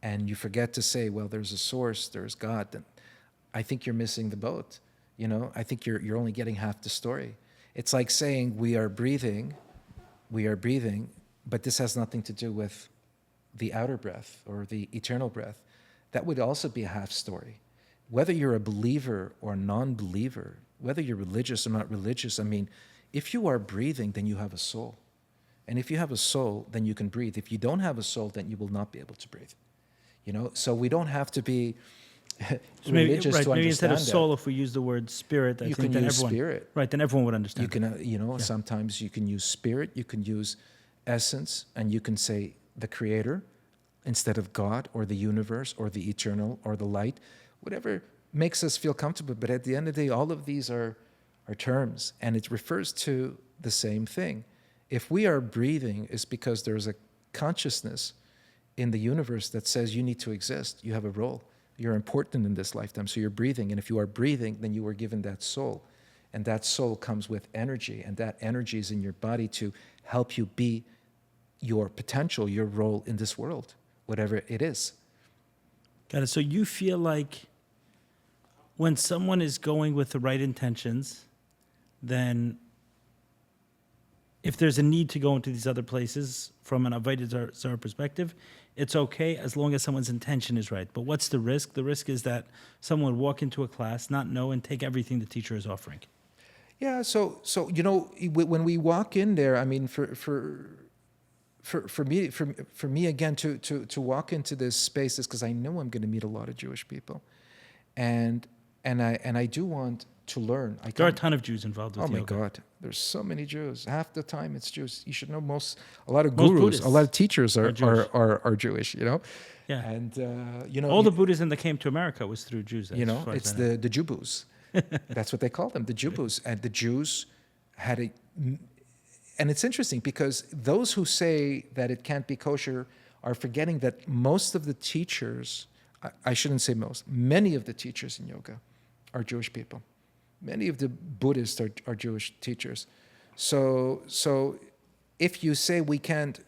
and you forget to say, well, there's a source, there's God, then I think you're missing the boat. I think you're only getting half the story. It's like saying we are breathing, but this has nothing to do with the outer breath or the eternal breath. That would also be a half story. Whether you're a believer or non-believer, whether you're religious or not religious, if you are breathing, then you have a soul. And if you have a soul, then you can breathe. If you don't have a soul, then you will not be able to breathe. So we don't have to be religious to understand maybe instead of that. soul, if we use the word spirit, You can use spirit. Right, then everyone would understand. You can, sometimes you can use spirit, you can use essence, and you can say the creator instead of God or the universe or the eternal or the light, whatever makes us feel comfortable. But at the end of the day, all of these are terms, and it refers to the same thing. If we are breathing, it's because there's a consciousness in the universe that says you need to exist, you have a role, you're important in this lifetime, so you're breathing. And if you are breathing, then you were given that soul. And that soul comes with energy, and that energy is in your body to help you be your potential, your role in this world, whatever it is. Got it. So you feel like when someone is going with the right intentions, then if there's a need to go into these other places from an Avodah Zarah perspective, it's okay as long as someone's intention is right. But what's the risk? The risk is that someone would walk into a class, not know, and take everything the teacher is offering. Yeah, so when we walk in there, I mean, for me again to walk into this space is because I know I'm going to meet a lot of Jewish people, and I do want to learn. There are a ton of Jews involved with Oh my yoga. God, there's so many Jews. Half the time it's Jews. You should know a lot of Most gurus, Buddhists a lot of teachers are Jewish. are Jewish. You know, Yeah. and All the Buddhism that came to America was through Jews. you know, as far as it's I know. the Jubus. That's what they call them, the Jubus. And the Jews had and it's interesting because those who say that it can't be kosher are forgetting that most of the teachers, I shouldn't say most, many of the teachers in yoga are Jewish people. Many of the Buddhists are Jewish teachers. So if you say we can't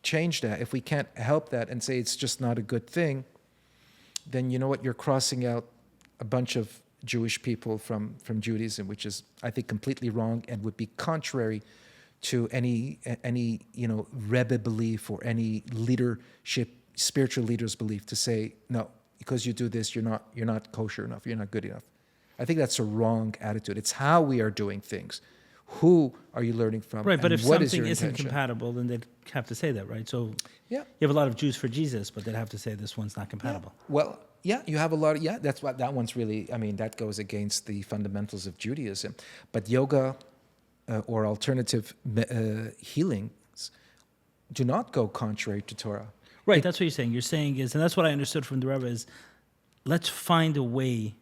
change that, if we can't help that and say it's just not a good thing, then you know what, you're crossing out a bunch of Jewish people from Judaism, which is, I think, completely wrong and would be contrary to any Rebbe belief or any leadership, spiritual leader's belief to say, no, because you do this, you're not kosher enough, you're not good enough. I think that's a wrong attitude. It's how we are doing things. Who are you learning from? Right, but and if what is something your isn't intention? compatible, then they'd have to say that, right? So Yeah. you have a lot of Jews for Jesus, but they'd have to say this one's not compatible. Well, yeah, you have a lot of, that's what, that one's really, I mean, that goes against the fundamentals of Judaism. But yoga or alternative healings do not go contrary to Torah. Right, that's what you're saying. You're saying is, and that's what I understood from the Rebbe, is let's find a way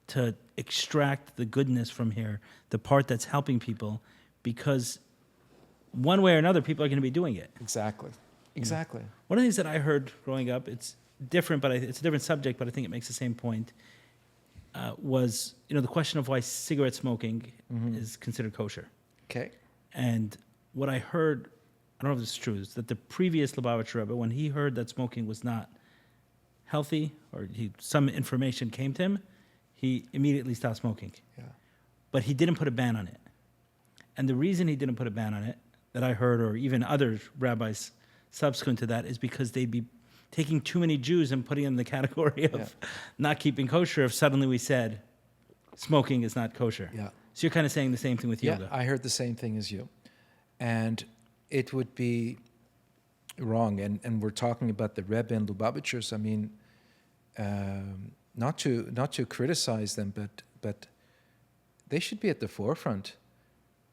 to extract the goodness from here, the part that's helping people, because one way or another, people are going to be doing it. Exactly. One of the things that I heard growing up, it's different, but it's a different subject, but I think it makes the same point, was the question of why cigarette smoking is considered kosher. Okay. And what I heard, I don't know if this is true, is that the previous Lubavitcher Rebbe, when he heard that smoking was not healthy, or some information came to him, he immediately stopped smoking. Yeah. But he didn't put a ban on it. And the reason he didn't put a ban on it, that I heard, or even other rabbis subsequent to that, is because they'd be taking too many Jews and putting them in the category of not keeping kosher if suddenly we said smoking is not kosher. Yeah. So you're kind of saying the same thing with yoga. Yeah, I heard the same thing as you. And it would be wrong. And we're talking about the Rebbe and Lubavitchers. I mean, not to criticize them, but they should be at the forefront.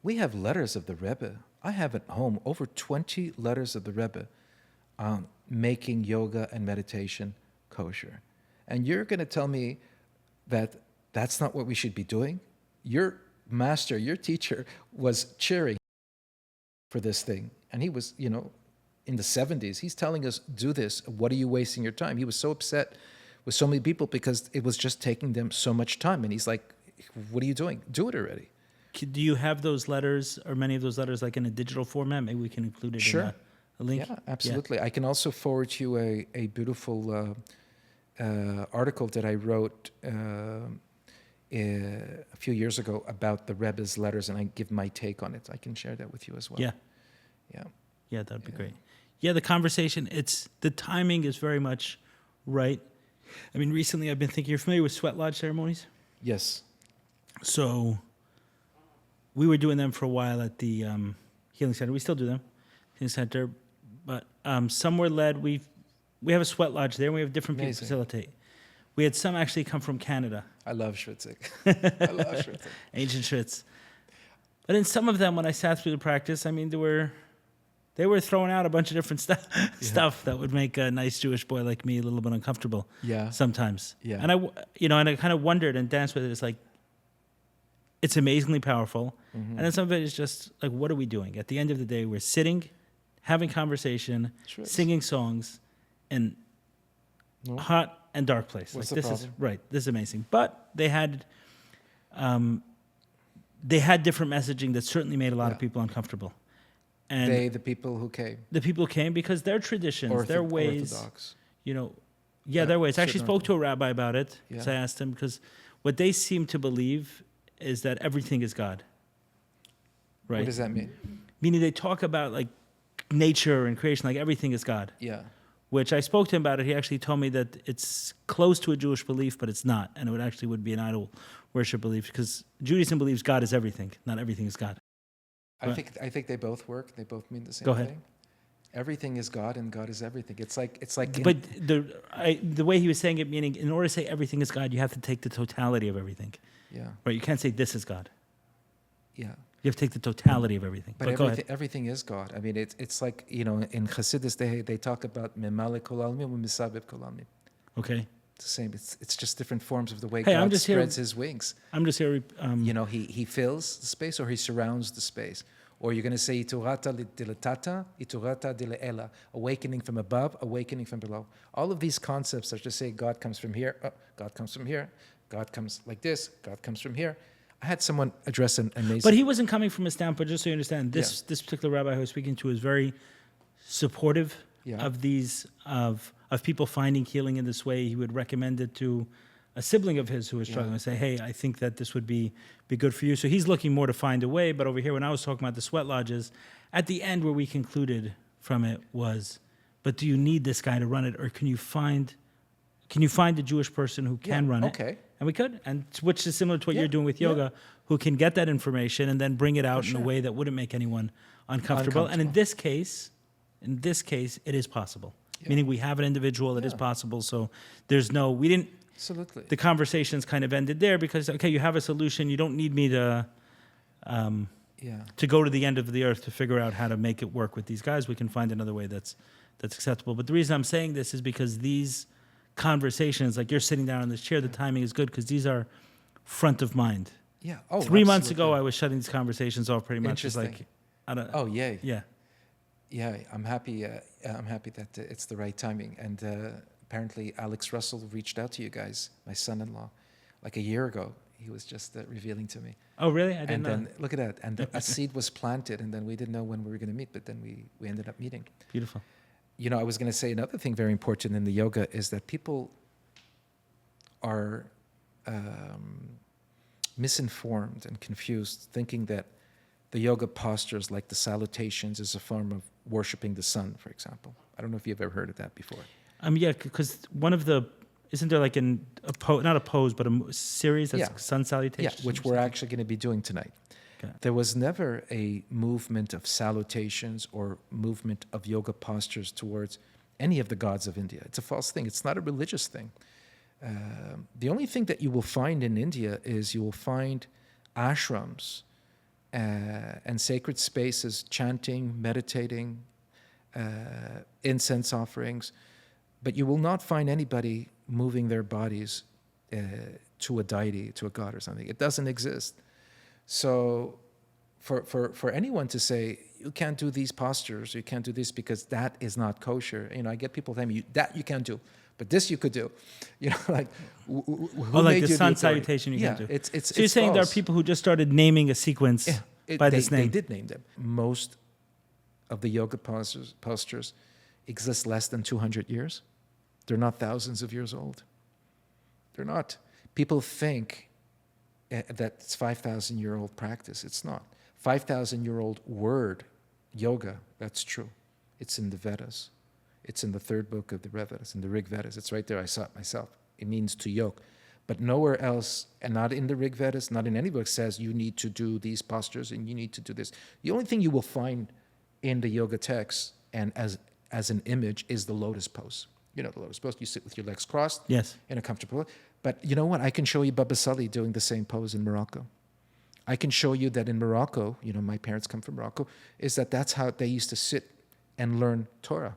We have letters of the Rebbe. I have at home over 20 letters of the Rebbe on making yoga and meditation kosher. And you're going to tell me that that's not what we should be doing? Your master, your teacher was cheering for this thing. And he was, in the 70s. He's telling us, do this. What are you wasting your time? He was so upset with so many people because it was just taking them so much time. And he's like, what are you doing? Do it already. Do you have those letters, or many of those letters, like in a digital format? Maybe we can include it in a link. Yeah, absolutely. I can also forward you a beautiful article that I wrote a few years ago about the Rebbe's letters, and I give my take on it. I can share that with you as well. Yeah, that'd be great. Yeah, the conversation, the timing is very much right. I mean, recently I've been thinking, you're familiar with sweat lodge ceremonies? Yes. So we were doing them for a while at the Healing Center. We still do them, Healing Center. But somewhere led, we have a sweat lodge there, and we have different people facilitate. We had some actually come from Canada. I love Schwitzig. I love Schwitzig. Ancient Schwitz. But in some of them, when I sat through the practice, I mean, they were throwing out a bunch of different stuff that would make a nice Jewish boy like me a little bit uncomfortable. Yeah. Sometimes. Yeah. And I kind of wondered and danced with it. It's like, it's amazingly powerful. Mm-hmm. And then some of it is just like, what are we doing? At the end of the day, we're sitting, having conversation, singing songs, in hot and dark place. What's like, the this problem? is right. This is amazing. But they had different messaging that certainly made a lot of people uncomfortable. And the people who came. the people came because their traditions, their ways, Orthodox. their ways. I actually certain spoke to a rabbi about it. Yeah. So I asked him, because what they seem to believe is that everything is God. Right? What does that mean? Meaning they talk about like nature and creation, like everything is God. Yeah. Which I spoke to him about it. He actually told me that it's close to a Jewish belief, but it's not, and it would be an idol worship belief because Judaism believes God is everything. Not everything is God. I think they both work. They both mean the same Go ahead. thing. Everything is God, and God is everything. It's like. But the way he was saying it, meaning in order to say everything is God, you have to take the totality of everything. Yeah. Right? You can't say this is God. Yeah. You have to take the totality of everything. But go ahead. everything is God. I mean, it's like, in Chassidus, they talk about memale kol almin and misabib kol almin. Okay. It's the same. It's just different forms of the way Hey, I'm God just spreads here- his wings. I'm just here. He fills the space or he surrounds the space. Or you're going to say iturata dilatata, iturata dileela, awakening from above, awakening from below. All of these concepts are just saying God comes from here, God comes from here, God comes like this, God comes from here. I had someone address an amazing... But he wasn't coming from a standpoint, just so you understand, this particular rabbi who I was speaking to is very supportive of these, of people finding healing in this way. He would recommend it to a sibling of his who was struggling and say, hey, I think that this would be good for you. So he's looking more to find a way. But over here, when I was talking about the sweat lodges, at the end where we concluded from it was, but do you need this guy to run it? Or can you find a Jewish person who can run it? Okay. And we could, and which is similar to what you're doing with yoga, who can get that information and then bring it out in a way that wouldn't make anyone uncomfortable. And in this case, it is possible. Yeah. Meaning we have an individual, it is possible. So we didn't, absolutely. The conversations kind of ended there because, okay, you have a solution. You don't need me to go to the end of the earth to figure out how to make it work with these guys. We can find another way that's acceptable. But the reason I'm saying this is because these conversations, like you're sitting down in this chair, the timing is good because these are front of mind. Yeah. Oh, 3 months ago, I was shutting these conversations off pretty much. It's like, yay. Yeah. Yeah, I'm happy. I'm happy that it's the right timing. And apparently, Alex Russell reached out to you guys, my son-in-law, like a year ago. He was just revealing to me. Oh, really? I didn't know. And then look at that. And a seed was planted, and then we didn't know when we were going to meet, but then we ended up meeting. Beautiful. I was going to say another thing very important in the yoga is that people are misinformed and confused, thinking that the yoga postures like the salutations is a form of worshiping the sun, for example. I don't know if you've ever heard of that before. Yeah, because isn't there like not a pose, but a series that's sun salutations? Yeah, which we're actually going to be doing tonight. Okay. There was never a movement of salutations or movement of yoga postures towards any of the gods of India. It's a false thing. It's not a religious thing. The only thing that you will find in India is you will find ashrams and sacred spaces, chanting, meditating, incense offerings, but you will not find anybody moving their bodies to a deity, to a god or something. It doesn't exist. So for anyone to say, you can't do these postures, you can't do this because that is not kosher, I get people telling me, that you can't do, but this you could do. Like the sun salutation you can't do. So you're saying there are people who just started naming a sequence by this name? They did name them. Most of the yoga postures exist less than 200 years. They're not thousands of years old. They're not. People think that it's 5,000-year-old practice. It's not. 5,000-year-old word, yoga, that's true. It's in the Vedas. It's in the third book of the Vedas, in the Rig Vedas. It's right there. I saw it myself. It means to yoke. But nowhere else, and not in the Rig Vedas, not in any book, says you need to do these postures and you need to do this. The only thing you will find in the yoga text and as an image is the lotus pose. The lotus pose, you sit with your legs crossed in a comfortable. But you know what? I can show you Baba Sali doing the same pose in Morocco. I can show you that in Morocco, my parents come from Morocco, that's how they used to sit and learn Torah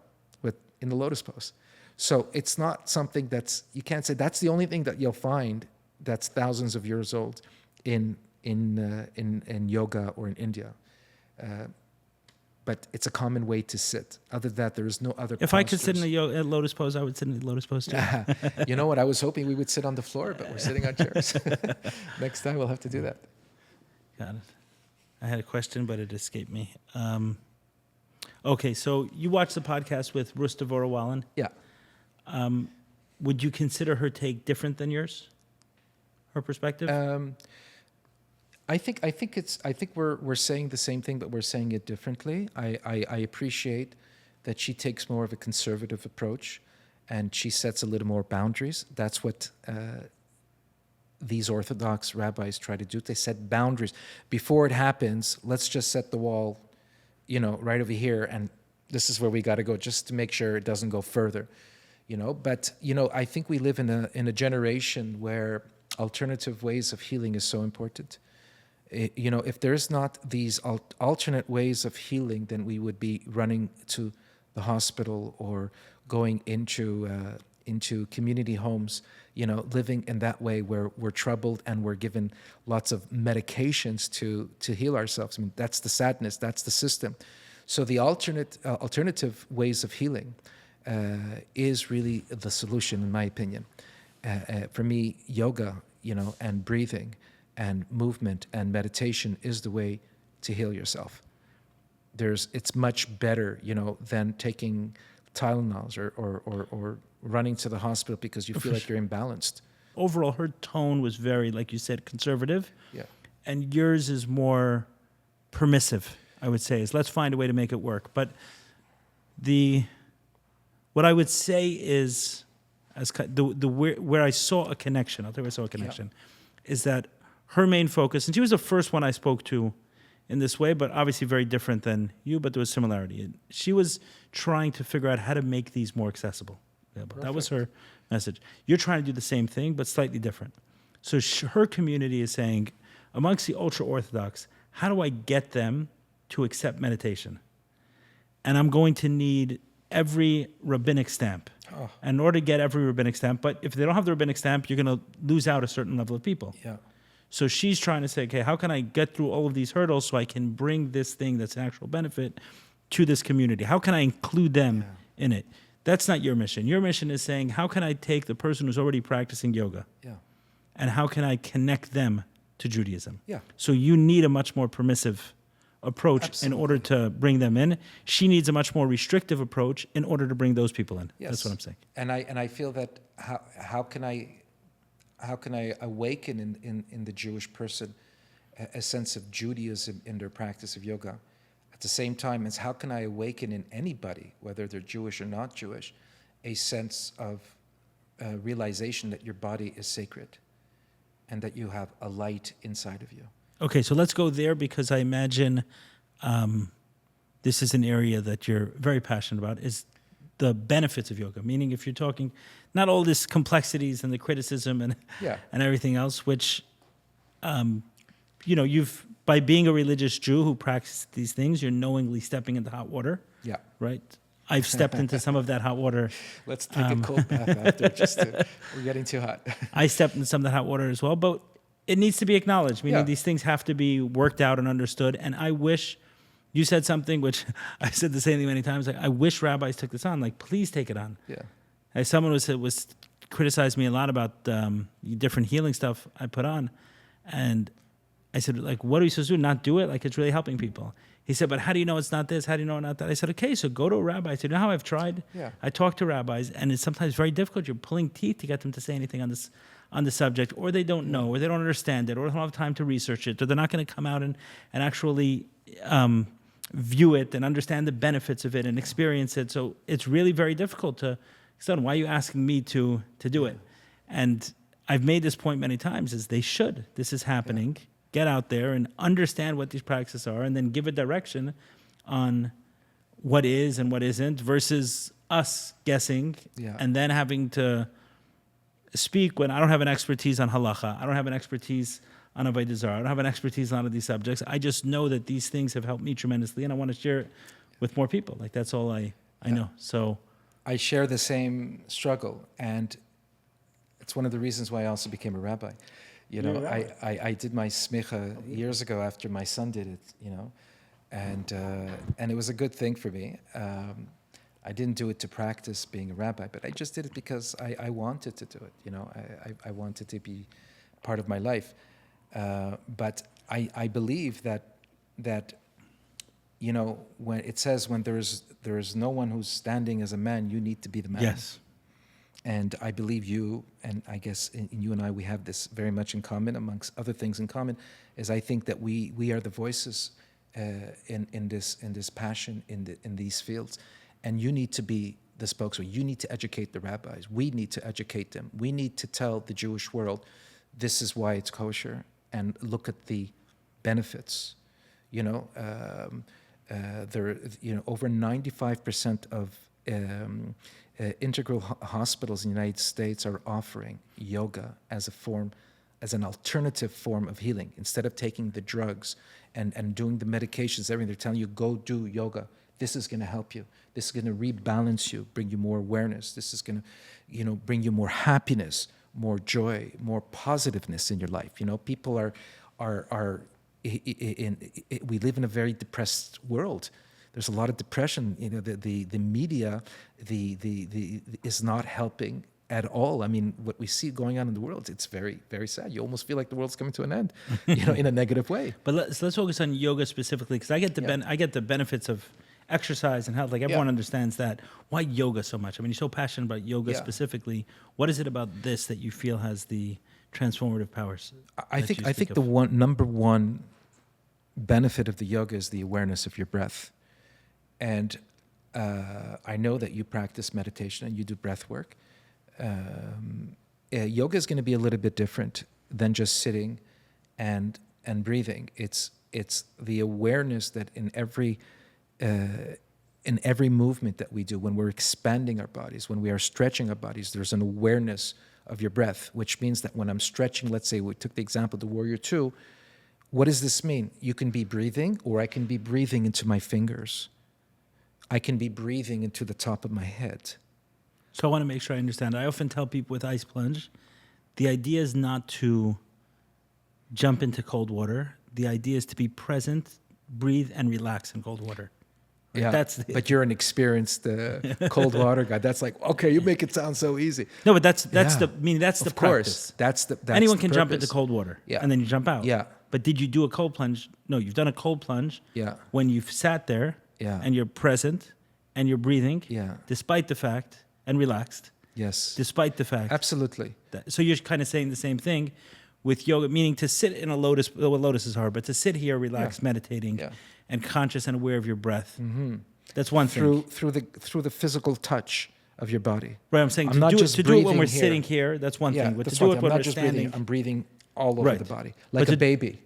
in the lotus pose. So it's not something you can't say that's the only thing that you'll find that's thousands of years old in yoga or in India. But it's a common way to sit. Other than that, there is no other If postures. I could sit in a lotus pose, I would sit in the lotus pose too. You know what? I was hoping we would sit on the floor, but we're sitting on chairs. Next time we'll have to do that. Got it. I had a question, but it escaped me. Okay, so you watched the podcast with Rus Devora-Wallen. Yeah. Would you consider her take different than yours? Her perspective? I think we're saying the same thing, but we're saying it differently. I appreciate that she takes more of a conservative approach, and she sets a little more boundaries. That's what these Orthodox rabbis try to do. They set boundaries before it happens. Let's just set the wall, right over here, and this is where we got to go, just to make sure it doesn't go further. But I think we live in a generation where alternative ways of healing is so important. If there's not these alternate ways of healing, then we would be running to the hospital or going into community homes, living in that way where we're troubled and we're given lots of medications to heal ourselves. I mean, that's the sadness, that's the system. So the alternative ways of healing is really the solution, in my opinion. For me, yoga, and breathing and movement and meditation is the way to heal yourself. It's much better, than taking Tylenols or running to the hospital because you feel like you're imbalanced. Overall, her tone was very, like you said, conservative. Yeah. And yours is more permissive, I would say, is let's find a way to make it work. But what I would say is, where I saw a connection, I'll tell you where I saw a connection, is that her main focus, and she was the first one I spoke to in this way, but obviously very different than you, but there was similarity. She was trying to figure out how to make these more accessible. That was her message. You're trying to do the same thing, but slightly different. So her community is saying, amongst the ultra-Orthodox, how do I get them to accept meditation? And I'm going to need every rabbinic stamp. Oh. In order to get every rabbinic stamp, but if they don't have the rabbinic stamp, you're going to lose out a certain level of people. Yeah. So she's trying to say, okay, how can I get through all of these hurdles so I can bring this thing that's an actual benefit to this community? How can I include them in it? That's not your mission. Your mission is saying, how can I take the person who's already practicing yoga and how can I connect them to Judaism? Yeah. So you need a much more permissive approach Absolutely. in order to bring them in. She needs a much more restrictive approach in order to bring those people in. Yes. That's what I'm saying. And I feel that how can I awaken in the Jewish person a sense of Judaism in their practice of yoga? At the same time as how can I awaken in anybody, whether they're Jewish or not Jewish, a sense of realization that your body is sacred and that you have a light inside of you. Okay, so let's go there because I imagine this is an area that you're very passionate about, is the benefits of yoga. Meaning if you're talking not all this complexities and the criticism and everything else, which, you've, by being a religious Jew who practices these things, you're knowingly stepping into hot water. Yeah. Right? I've stepped into some of that hot water. Let's take a cold bath after. We're getting too hot. I stepped into some of that hot water as well, but it needs to be acknowledged. Meaning these things have to be worked out and understood. And I wish you said something, which I said the same thing many times. Like, I wish rabbis took this on. Like, please take it on. Yeah. As someone was criticized me a lot about different healing stuff I put on, and I said, like, what are we supposed to do? Not do it? Like, it's really helping people. He said, but how do you know it's not this? How do you know it's not that? I said, okay, so go to a rabbi. I said, you know how I've tried? Yeah. I talk to rabbis, and it's sometimes very difficult. You're pulling teeth to get them to say anything on the subject, or they don't know, or they don't understand it, or they don't have time to research it, or they're not going to come out and actually view it and understand the benefits of it and experience it. So it's really very difficult to, son, why are you asking me to do it? And I've made this point many times, is they should. This is happening. Yeah. Get out there and understand what these practices are, and then give a direction on what is and what isn't, versus us guessing and then having to speak when I don't have an expertise on halacha, I don't have an expertise on avodah zarah, I don't have an expertise on a lot of these subjects. I just know that these things have helped me tremendously, and I want to share it with more people. Like, that's all I know. So I share the same struggle, and it's one of the reasons why I also became a rabbi. I did my smicha years ago after my son did it, and it was a good thing for me. I didn't do it to practice being a rabbi, but I just did it because I wanted to do it. I wanted to be part of my life. But I believe that when it says when there is no one who's standing as a man, you need to be the man. Yes. And I believe you, and I guess in you and I, we have this very much in common, amongst other things in common, is I think that we are the voices in this passion in these fields, and you need to be the spokesman. You need to educate the rabbis. We need to educate them. We need to tell the Jewish world, this is why it's kosher, and look at the benefits. Over 95% of integral hospitals in the United States are offering yoga as an alternative form of healing. Instead of taking the drugs and doing the medications, everything, they're telling you, go do yoga. This is going to help you. This is going to rebalance you, bring you more awareness. This is going to, bring you more happiness, more joy, more positiveness in your life. People we live in a very depressed world. There's a lot of depression. The media, is not helping at all. I mean, what we see going on in the world, it's very, very sad. You almost feel like the world's coming to an end, in a negative way. But let's focus on yoga specifically, because I get the benefits of exercise and health. Like everyone understands that. Why yoga so much? I mean, you're so passionate about yoga specifically. What is it about this that you feel has the transformative powers? I think the number one benefit of the yoga is the awareness of your breath. And I know that you practice meditation and you do breath work. Yoga is going to be a little bit different than just sitting and breathing. It's the awareness that in every movement that we do, when we're expanding our bodies, when we are stretching our bodies, there's an awareness of your breath, which means that when I'm stretching, let's say we took the example of the Warrior 2, what does this mean? You can be breathing, or I can be breathing into my fingers. I can be breathing into the top of my head. So I want to make sure I understand. I often tell people with ice plunge, the idea is not to jump into cold water. The idea is to be present, breathe, and relax in cold water. Right? Yeah, but you're an experienced cold water guy. That's like, okay, you make it sound so easy. No, but that's the practice. Of course, that's anyone the can purpose. jump into cold water, and then you jump out. Yeah. But did you do a cold plunge? No, you've done a cold plunge. Yeah. When you've sat there. Yeah. And you're present, and you're breathing. Yeah. Despite the fact, and relaxed. Yes. Despite the fact. Absolutely. So you're kind of saying the same thing with yoga, meaning to sit in a lotus. Well, lotus is hard, but to sit here, relaxed, meditating, and conscious and aware of your breath. Mm-hmm. That's one thing. Through the physical touch of your body. Right. I'm saying to do it when we're sitting here. That's one thing. But to do it when we're standing, I'm breathing all over the body, like a baby.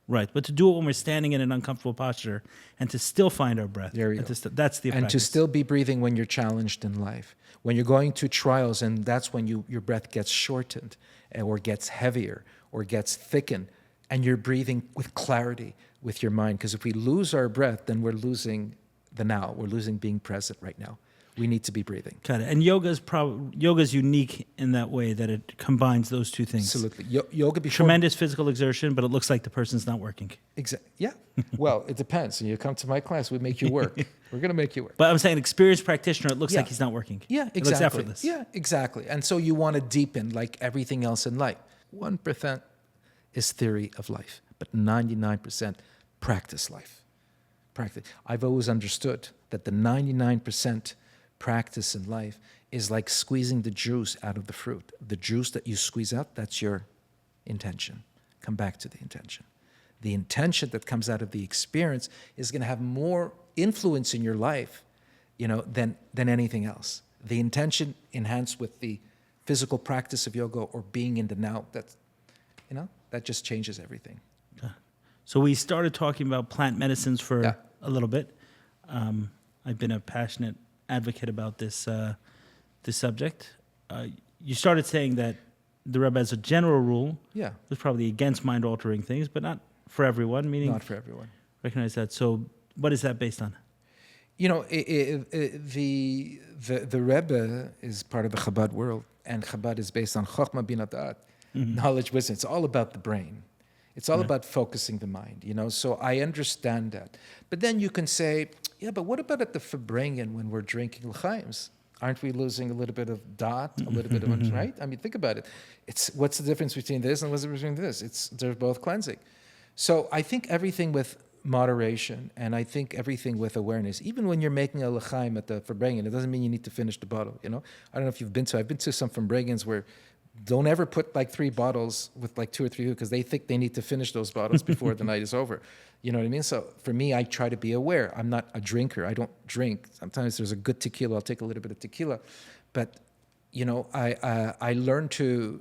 Right, but to do it when we're standing in an uncomfortable posture and to still find our breath. There you go. That's the practice. And to still be breathing when you're challenged in life. When you're going through trials, and that's when your breath gets shortened or gets heavier or gets thickened, and you're breathing with clarity with your mind. Because if we lose our breath, then we're losing the now. We're losing being present right now. We need to be breathing. Got it. And yoga's unique in that way that it combines those two things. Absolutely. Yoga before tremendous physical exertion, but it looks like the person's not working. Exactly. Yeah. Well, it depends. When you come to my class, we make you work. We're going to make you work. But I'm saying experienced practitioner, it looks like he's not working. Yeah, exactly. It looks effortless. Yeah, exactly. And so you want to deepen like everything else in life. 1% is theory of life, but 99% practice life. Practice. I've always understood that the 99% practice in life is like squeezing the juice out of the fruit. The juice that you squeeze out, that's your intention. Come back to the intention. The intention that comes out of the experience is going to have more influence in your life, than anything else. The intention enhanced with the physical practice of yoga or being in the now, that just changes everything. So we started talking about plant medicines for a little bit. I've been a passionate advocate about this subject. You started saying that the Rebbe, as a general rule, was probably against mind-altering things, but not for everyone. Meaning, not for everyone. Recognize that. So, what is that based on? The Rebbe is part of the Chabad world, and Chabad is based on Chochmah Bina Da'at, knowledge, wisdom. It's all about the brain. It's all about focusing the mind, So I understand that. But then you can say, but what about at the Farbrengen when we're drinking l'chaims? Aren't we losing a little bit of dot, a little bit of, right? I mean, think about it. What's the difference between this and what's the difference between this? They're both cleansing. So I think everything with moderation, and I think everything with awareness. Even when you're making a l'chaim at the Farbrengen, it doesn't mean you need to finish the bottle. You know, I don't know if you've been to. I've been to some Farbrengens where don't ever put like 3 bottles with like 2 or 3 because they think they need to finish those bottles before the night is over. You know what I mean? So for me, I try to be aware. I'm not a drinker. I don't drink. Sometimes there's a good tequila. I'll take a little bit of tequila, but you know, I learned to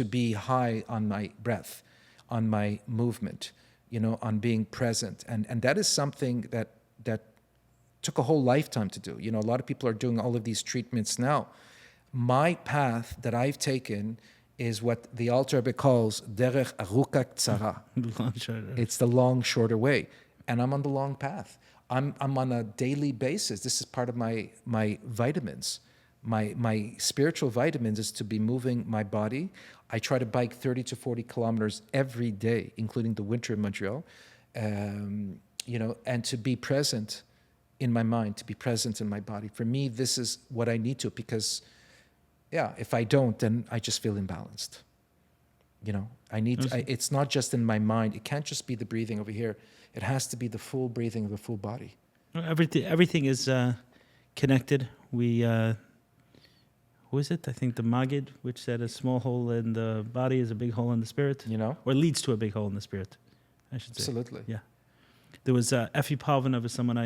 be high on my breath, on my movement, you know, on being present. And that is something that took a whole lifetime to do. You know, a lot of people are doing all of these treatments now. My path that I've taken is what the Alter Rebbe calls derech aruka tzara. It's the long, shorter way. And I'm on the long path. I'm on a daily basis. This is part of my vitamins. My spiritual vitamins is to be moving my body. I try to bike 30 to 40 kilometers every day, including the winter in Montreal, you know, and to be present in my mind, to be present in my body. For me, this is what I need to, because, yeah, if I don't, then I just feel imbalanced. You know, it's not just in my mind. It can't just be the breathing over here. It has to be the full breathing of the full body. Everything is connected. Who is it? I think the Magid, which said a small hole in the body is a big hole in the spirit. You know? Or leads to a big hole in the spirit, I should say. Absolutely. Yeah. There was Effie Palvanov is someone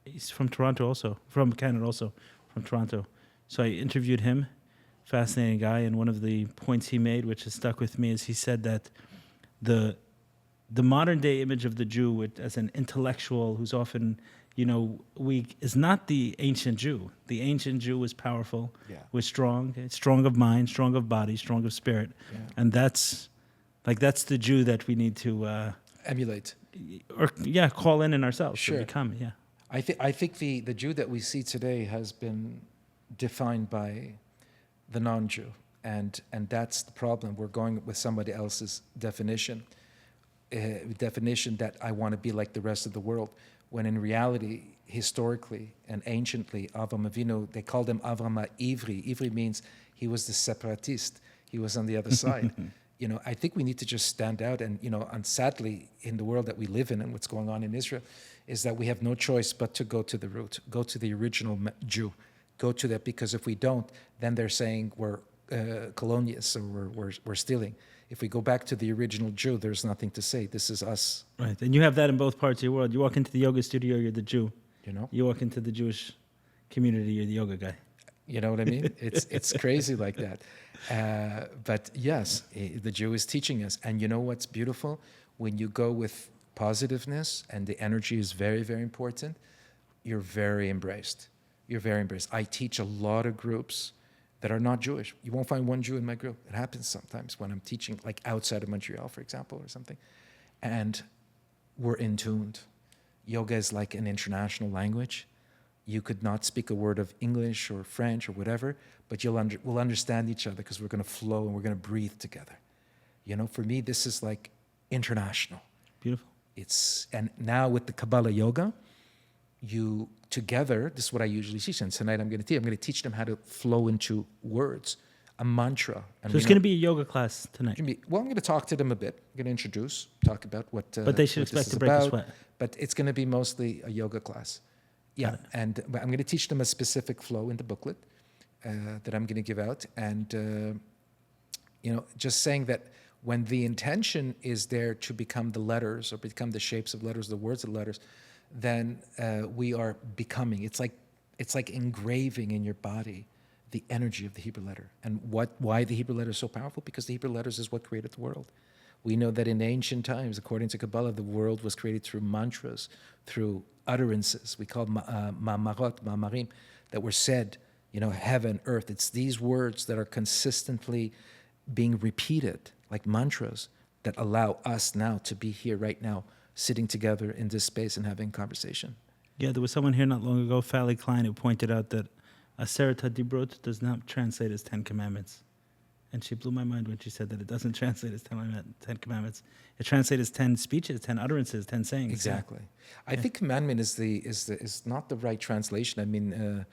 he's from Toronto also, from Canada also, from Toronto. So I interviewed him, fascinating guy, and one of the points he made, which has stuck with me, is he said that the modern day image of the Jew as an intellectual who's often, you know, weak, is not the ancient Jew. The ancient Jew was powerful, was strong of mind, strong of body, strong of spirit. Yeah. And that's the Jew that we need to emulate. Or call in ourselves to become, I think the Jew that we see today has been defined by the non-Jew, and that's the problem. We're going with somebody else's definition that I want to be like the rest of the world, when in reality, historically and anciently, Avram Avinu, they called him Avram Ivri. Ivri means he was the separatist. He was on the other side. You know, I think we need to just stand out, and you know, and sadly, in the world that we live in and what's going on in Israel, is that we have no choice but to go to the root, go to the original Jew, go to that, because if we don't, then they're saying we're colonialists or we're stealing. If we go back to the original Jew, there's nothing to say. This is us. Right, and you have that in both parts of your world. You walk into the yoga studio, you're the Jew. You know, you walk into the Jewish community, you're the yoga guy. You know what I mean? It's crazy like that. But yes, the Jew is teaching us. And you know what's beautiful? When you go with positiveness and the energy is very, very important, you're very embraced. You're very embraced. I teach a lot of groups that are not Jewish. You won't find one Jew in my group. It happens sometimes when I'm teaching, like outside of Montreal, for example, or something. And we're in tuned. Yoga is like an international language. You could not speak a word of English or French or whatever, but we'll understand each other because we're going to flow and we're going to breathe together. You know, for me, this is like international. Beautiful. And now with the Cabala Yoga, you together, this is what I usually teach, and tonight I'm going to teach them how to flow into words, a mantra. And so it's going to be a yoga class tonight. I'm going to talk to them a bit. I'm going to talk about what but they should expect to break a sweat. But it's going to be mostly a yoga class. Yeah, and I'm going to teach them a specific flow in the booklet that I'm going to give out. And, you know, just saying that when the intention is there to become the letters or become the shapes of letters, the words of letters, then we are becoming. It's like engraving in your body the energy of the Hebrew letter. And why the Hebrew letter is so powerful? Because the Hebrew letters is what created the world. We know that in ancient times, according to Kabbalah, the world was created through mantras, through utterances. We call ma'amarot, ma'amarim, that were said, you know, heaven, earth. It's these words that are consistently being repeated, like mantras, that allow us now to be here right now, sitting together in this space and having conversation. Yeah, there was someone here not long ago, Fally Klein, who pointed out that Aseret HaDibrot does not translate as 10 Commandments. And she blew my mind when she said that it doesn't translate as 10 Commandments. It translates as 10 speeches, 10 utterances, 10 sayings. Exactly. Yeah. I think commandment is not the right translation. I mean,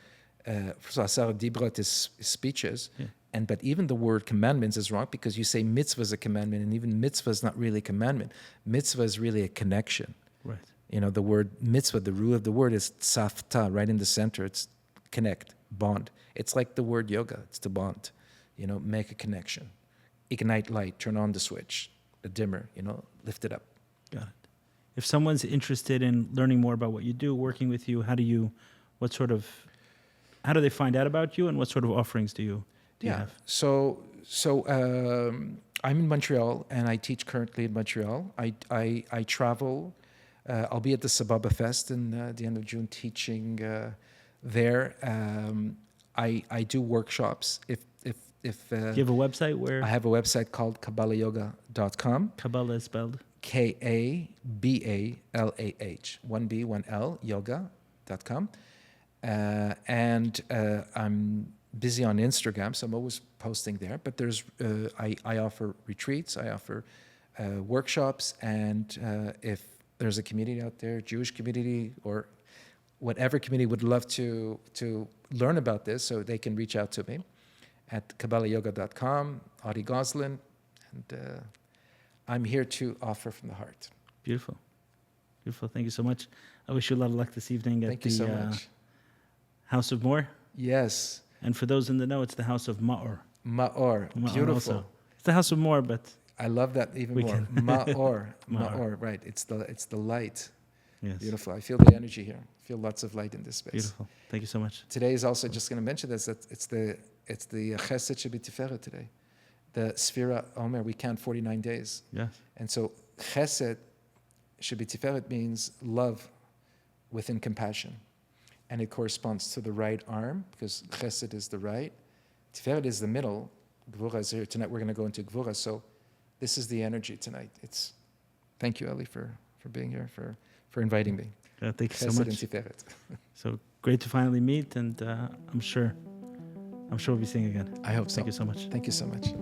Aseret HaDibrot is speeches. Yeah. But even the word commandments is wrong, because you say mitzvah is a commandment, and even mitzvah is not really a commandment. Mitzvah is really a connection. Right. The word mitzvah, the root of the word is tzafta, right in the center. It's connect, bond. It's like the word yoga. It's to bond, make a connection, ignite light, turn on the switch, the dimmer, lift it up. Got it. If someone's interested in learning more about what you do, working with you, how do they find out about you, and what sort of offerings do you have? So I'm in Montreal, and I teach currently in Montreal. I travel. I'll be at the Sababa Fest in the end of June teaching there. I do workshops. If Do you have a website where? I have a website called KabalaYoga.com. Kabbalah is spelled? Kabalah, 1B, 1L, yoga.com. And I'm busy on Instagram, so I'm always posting there. But I offer retreats, I offer workshops, and if there's a community out there, Jewish community or whatever community would love to learn about this, so they can reach out to me at KabalahYoga.com, Audi Gozlan, and I'm here to offer from the heart. Beautiful. Beautiful. Thank you so much. I wish you a lot of luck this evening at the much. House of More. Yes. And for those in the know, it's the House of Ma'or. Ma'or. Beautiful. Also. It's the House of More, but I love that even more. Ma'or. Right. It's the light. yes. Beautiful. I feel the energy here. I feel lots of light in this space. Beautiful. Thank you so much. Today is also just going to mention this, that it's the Chesed Shebitiferet today. The Sfira Omer, we count 49 days. Yes. And so Chesed Shebitiferet means love within compassion. And it corresponds to the right arm, because Chesed is the right. Tiferet is the middle. Gvura is here. Tonight we're going to go into Gvura. So this is the energy tonight. Thank you, Ali, for being here, for inviting me. Thank you Chesed so much. and Tiferet. So great to finally meet, and I'm sure we'll be seeing again. I hope so. Thank you so much. Thank you so much.